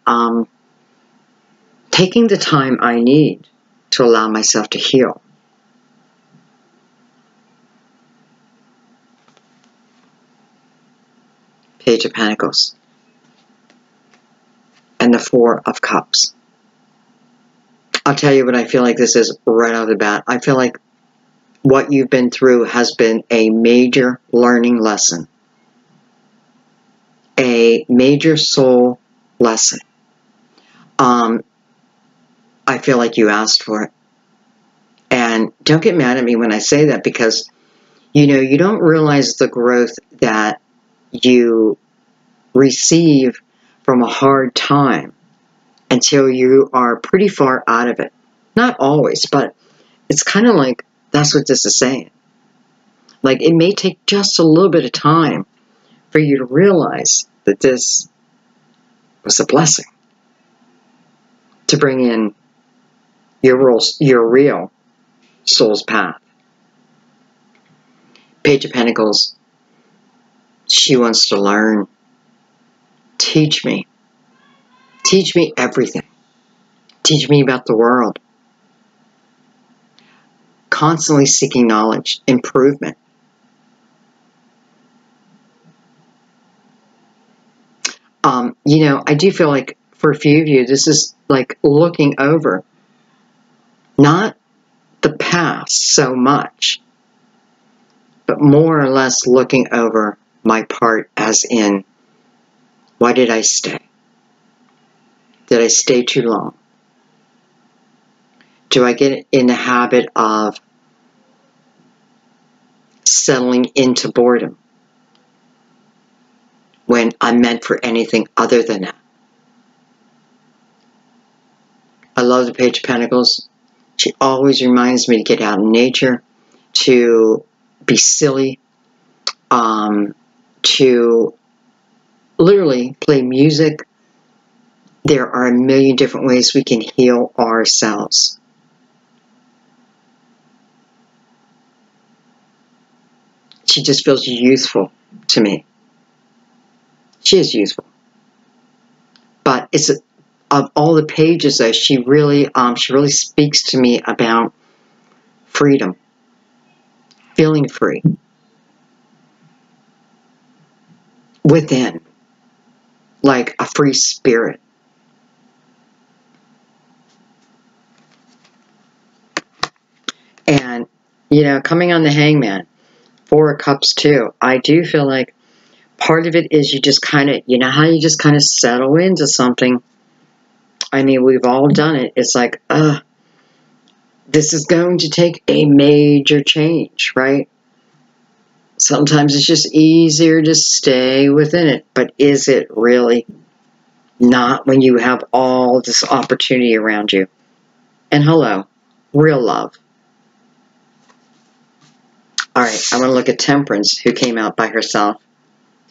taking the time I need to allow myself to heal. Page of Pentacles. And the 4 of Cups. I'll tell you what I feel like this is right off the bat. I feel like what you've been through has been a major learning lesson. A major soul lesson. I feel like you asked for it. And don't get mad at me when I say that because, you know, you don't realize the growth that you receive from a hard time until you are pretty far out of it. Not always, but it's kind of like that's what this is saying. Like, it may take just a little bit of time for you to realize that this was a blessing to bring in your real soul's path. Page of Pentacles. She wants to learn. Teach me. Teach me everything. Teach me about the world. Constantly seeking knowledge, improvement. You know, I do feel like for a few of you, this is like looking over, not the past so much, but more or less looking over my part as in, why did I stay? Did I stay too long? Do I get in the habit of settling into boredom when I'm meant for anything other than that? I love the Page of Pentacles. She always reminds me to get out in nature, to be silly, to literally play music. There are a million different ways we can heal ourselves. She just feels youthful to me. She is youthful. But it's of all the pages, though, she really speaks to me about freedom, feeling free within, like a free spirit. And, you know, coming on the Hangman, 4 of Cups too, I do feel like part of it is you just kind of, you know how you just kind of settle into something. I mean, we've all done it. It's like, this is going to take a major change, right? Sometimes it's just easier to stay within it, but is it really? Not when you have all this opportunity around you. And hello, real love. All right, I want to look at Temperance, who came out by herself.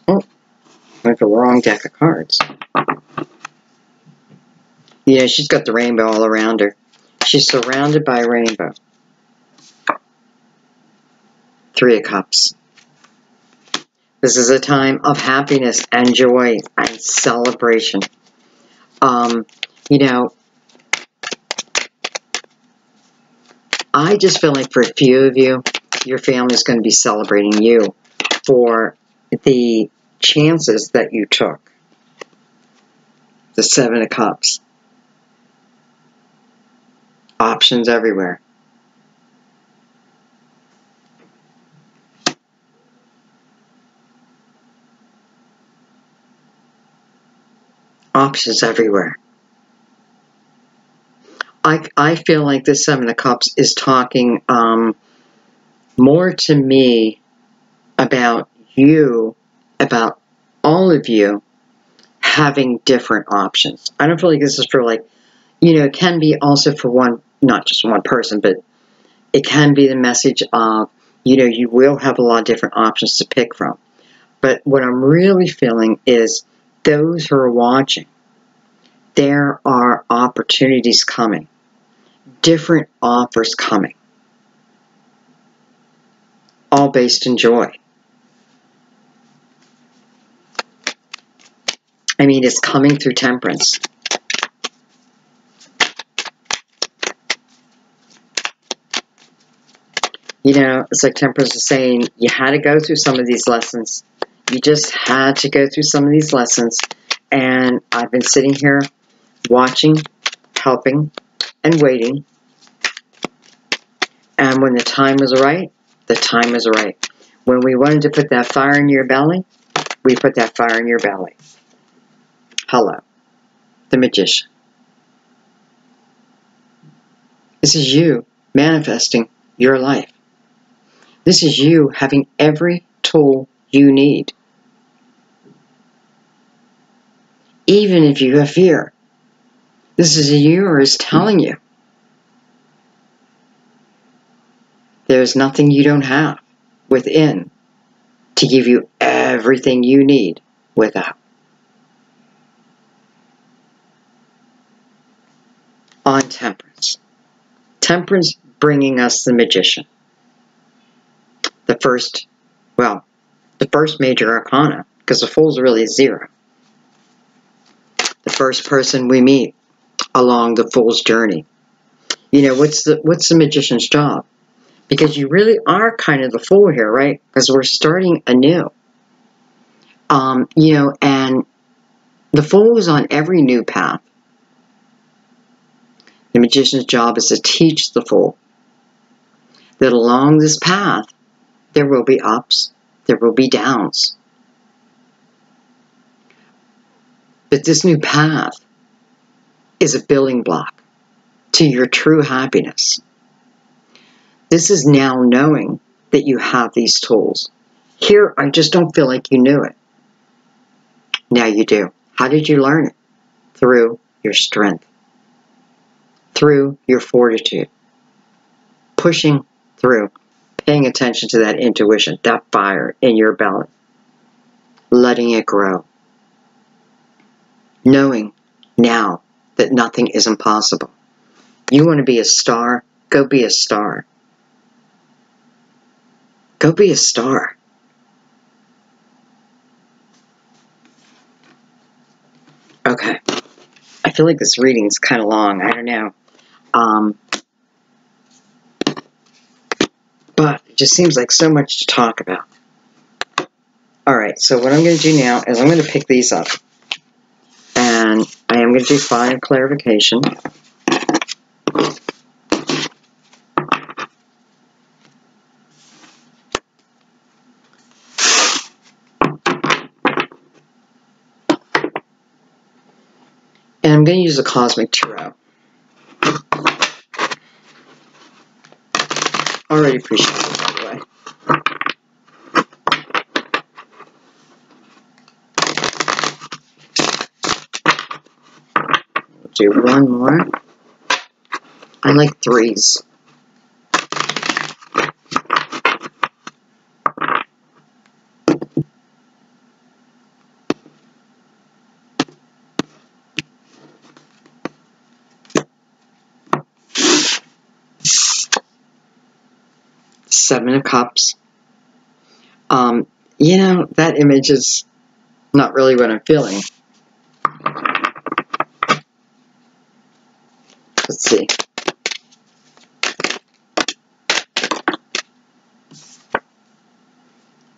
Oh, I went for the wrong deck of cards. Yeah, she's got the rainbow all around her. She's surrounded by a rainbow. 3 of Cups. This is a time of happiness and joy and celebration. You know, I just feel like for a few of you, your family is going to be celebrating you for the chances that you took. The 7 of Cups. Options everywhere. Options everywhere. I feel like the 7 of Cups is talking more to me about you, about all of you having different options. I don't feel like this is for, like, you know, it can be also for one, not just one person, but it can be the message of, you know, you will have a lot of different options to pick from. But what I'm really feeling is those who are watching, there are opportunities coming, different offers coming, all based in joy. I mean, it's coming through Temperance. You know, it's like Temperance is saying, you had to go through some of these lessons. You just had to go through some of these lessons. And I've been sitting here watching, helping, and waiting. And when the time was right, the time was right. When we wanted to put that fire in your belly, we put that fire in your belly. Hello, the Magician. This is you manifesting your life. This is you having every tool you need. Even if you have fear, this is the universe telling you, There's nothing you don't have within to give you everything you need without. On Temperance. Temperance bringing us the Magician. The first major arcana, because the Fool's really 0. The first person we meet along the Fool's journey. You know, what's the Magician's job? Because you really are kind of the Fool here, right? Because we're starting anew. You know, and the Fool is on every new path. The Magician's job is to teach the Fool that along this path, there will be ups, there will be downs. But this new path is a building block to your true happiness. This is now knowing that you have these tools. Here, I just don't feel like you knew it. Now you do. How did you learn it? Through your strength. Through your fortitude. Pushing through. Paying attention to that intuition, that fire in your belly. Letting it grow. Knowing now that nothing is impossible. You want to be a star? Go be a star. Go be a star. Okay. I feel like this reading is kind of long. I don't know. But it just seems like so much to talk about. Alright, so what I'm going to do now is I'm going to pick these up. And I am going to do final clarification. And I'm going to use a Cosmic Tarot. Already appreciate it, by the way. We'll do one more. I like 3s. Seven of Cups. You know, that image is not really what I'm feeling. Let's see.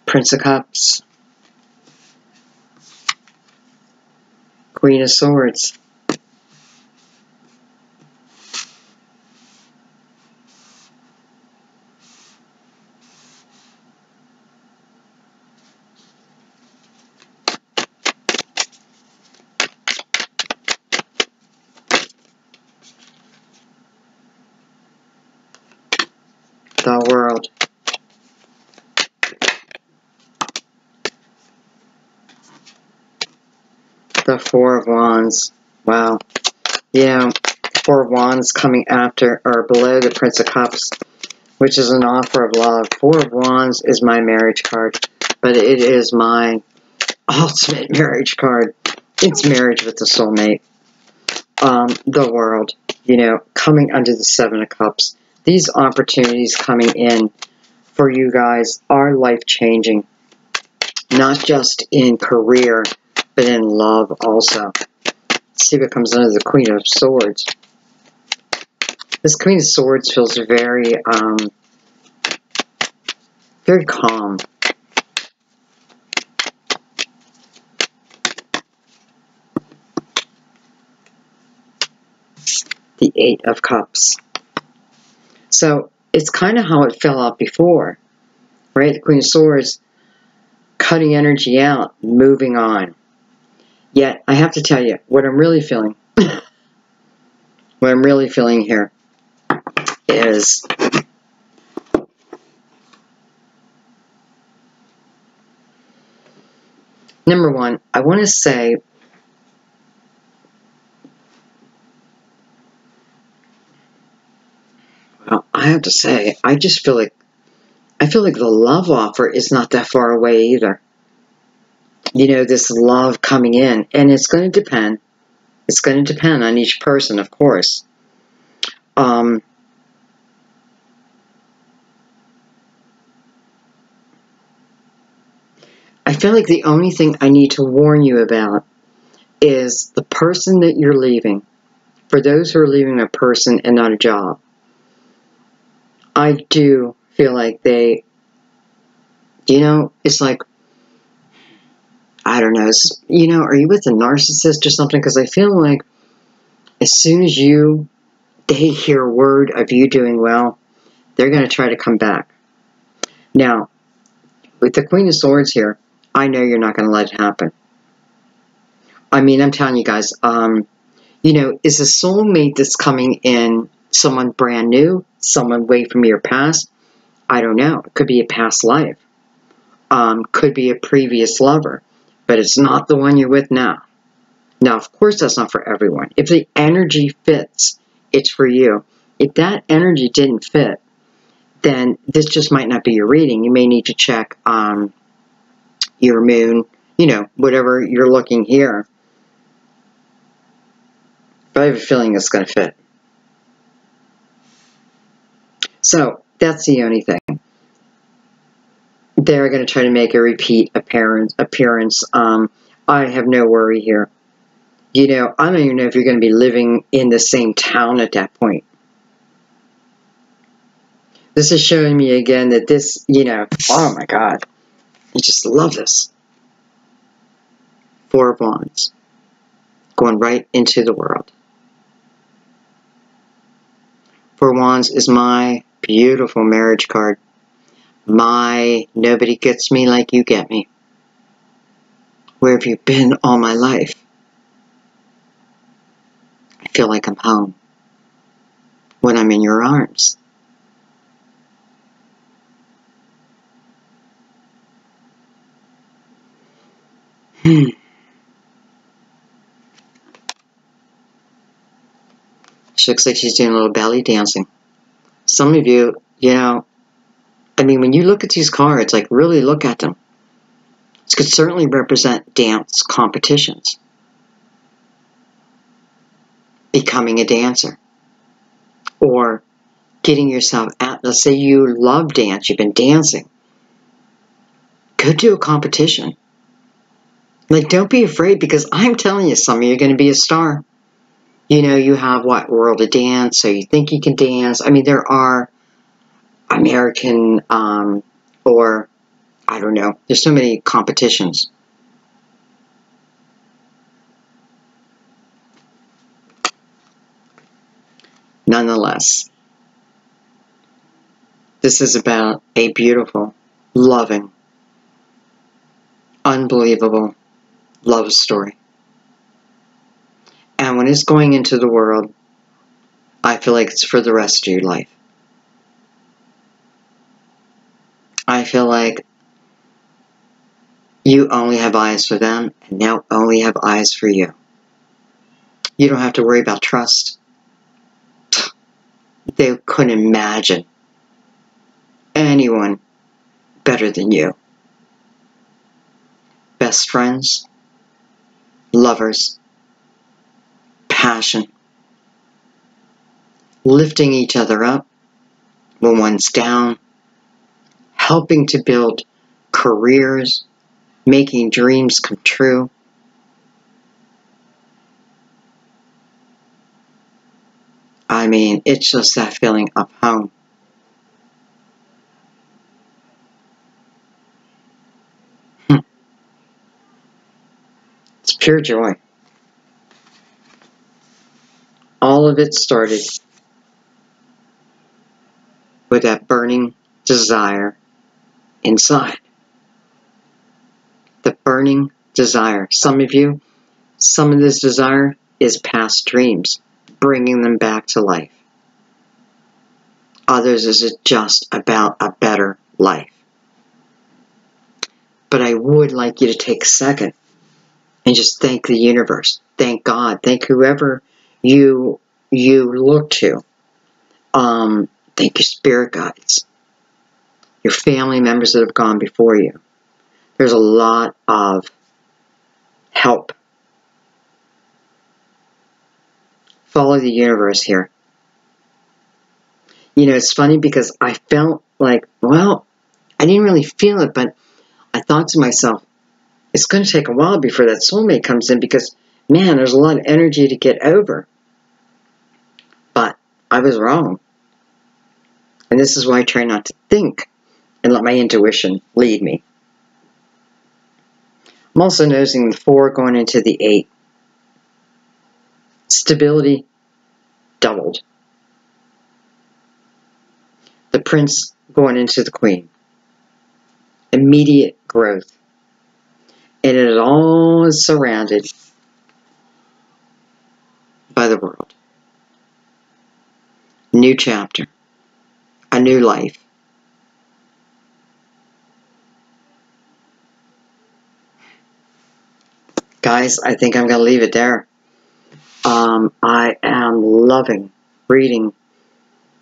Prince of Cups. Queen of Swords. The World. The Four of Wands. Wow. You know, Four of Wands coming after or below the Prince of Cups, which is an offer of love. Four of Wands is my marriage card, but it is my ultimate marriage card. It's marriage with the soulmate. The World. You know, coming under the Seven of Cups. These opportunities coming in for you guys are life-changing. Not just in career, but in love also. Let's see what comes under the Queen of Swords. This Queen of Swords feels very, very calm. The Eight of Cups. So, it's kind of how it fell out before, right? The Queen of Swords, cutting energy out, moving on. Yet, I have to tell you, what I'm really feeling, what I'm really feeling here is number one, I want to say well, I have to say, I just feel like feel like the love offer is not that far away either. You know, this love coming in, and it's going to depend. It's going to depend on each person, of course. I feel like the only thing I need to warn you about is the person that you're leaving. For those who are leaving a person and not a job, I do feel like they, you know, it's like, I don't know, you know, are you with a narcissist or something? Because I feel like as soon as they hear word of you doing well, they're going to try to come back. Now, with the Queen of Swords here, I know you're not going to let it happen. I mean, I'm telling you guys, you know, is a soulmate that's coming in someone brand new, someone way from your past? I don't know. It could be a past life. Could be a previous lover. But it's not the one you're with now. Now, of course, that's not for everyone. If the energy fits, it's for you. If that energy didn't fit, then this just might not be your reading. You may need to check your moon, you know, whatever you're looking here. But I have a feeling it's going to fit. So, that's the only thing. They're going to try to make a repeat appearance. I have no worry here. You know, I don't even know if you're going to be living in the same town at that point. This is showing me again that this, you know, oh my God. I just love this. Four of Wands. Going right into the world. Four of Wands is my beautiful marriage card. My nobody gets me like you get me. Where have you been all my life? I feel like I'm home when I'm in your arms. She looks like she's doing a little belly dancing. Some of you, you know, I mean, when you look at these cards, like really look at them. This could certainly represent dance competitions. Becoming a dancer. Or getting yourself out. Let's say you love dance, you've been dancing. Go do a competition. Like, don't be afraid, because I'm telling you, some of you are going to be a star. You know, you have what? World of Dance, so you think you can dance. I mean, there are American, or, I don't know, there's so many competitions. Nonetheless, this is about a beautiful, loving, unbelievable love story. And when it's going into the world, I feel like it's for the rest of your life. I feel like you only have eyes for them, and they'll only have eyes for you. You don't have to worry about trust. They couldn't imagine anyone better than you. Best friends, lovers, passion, lifting each other up when one's down, helping to build careers, making dreams come true. I mean, it's just that feeling of home. It's pure joy. All of it started with that burning desire inside. The burning desire. Some of you, some of this desire is past dreams, bringing them back to life. Others is just about a better life. But I would like you to take a second and just thank the universe. Thank God. Thank whoever you look to. Thank your spirit guides. your family members that have gone before you. There's a lot of help. Follow the universe here. You know, it's funny because I felt like, well, I didn't really feel it, but I thought to myself, it's going to take a while before that soulmate comes in because, man, there's a lot of energy to get over. But I was wrong. And this is why I try not to think and let my intuition lead me. I'm also noticing the 4 going into the 8. Stability doubled. The Prince going into the Queen. Immediate growth. And it all is surrounded by the world. New chapter. A new life. Guys, I think I'm going to leave it there. I am loving reading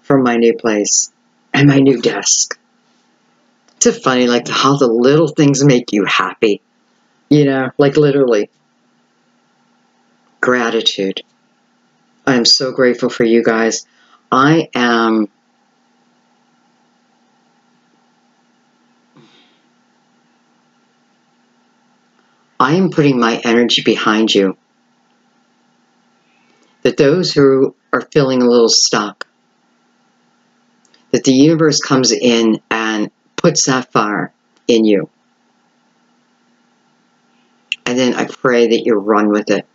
from my new place and my new desk. It's funny, like how the little things make you happy. You know, like literally. Gratitude. I am so grateful for you guys. I am putting my energy behind you. That those who are feeling a little stuck, that the universe comes in and puts that fire in you. And then I pray that you run with it.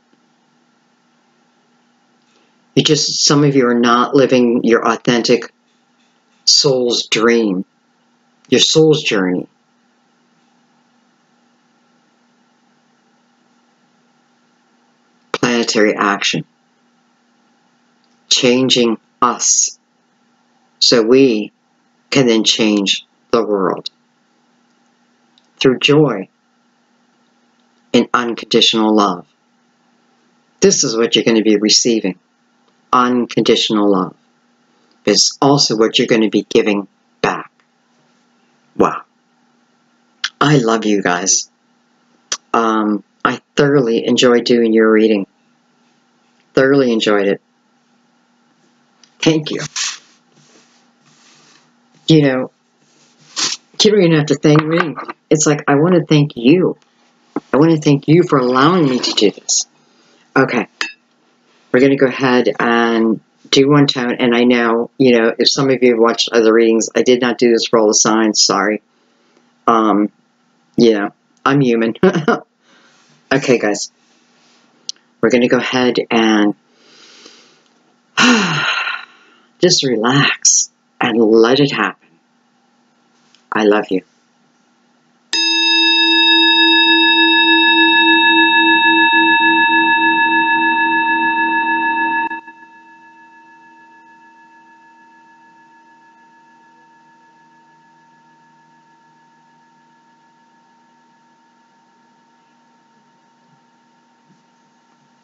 Some of you are not living your authentic soul's dream, your soul's journey. Planetary action. Changing us so we can then change the world. Through joy and unconditional love. This is what you're going to be receiving. Unconditional love. It's also what you're going to be giving back. Wow. I love you guys. I thoroughly enjoyed doing your reading. Thoroughly enjoyed it. Thank you. You know, you don't even have to thank me. It's like, I want to thank you. I want to thank you for allowing me to do this. Okay. We're going to go ahead and do one tone. And I know, you know, if some of you have watched other readings, I did not do this for all the signs. Sorry. You know, I'm human. Okay, guys. We're going to go ahead and just relax and let it happen. I love you.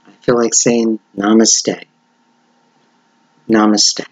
I feel like saying namaste. Namaste.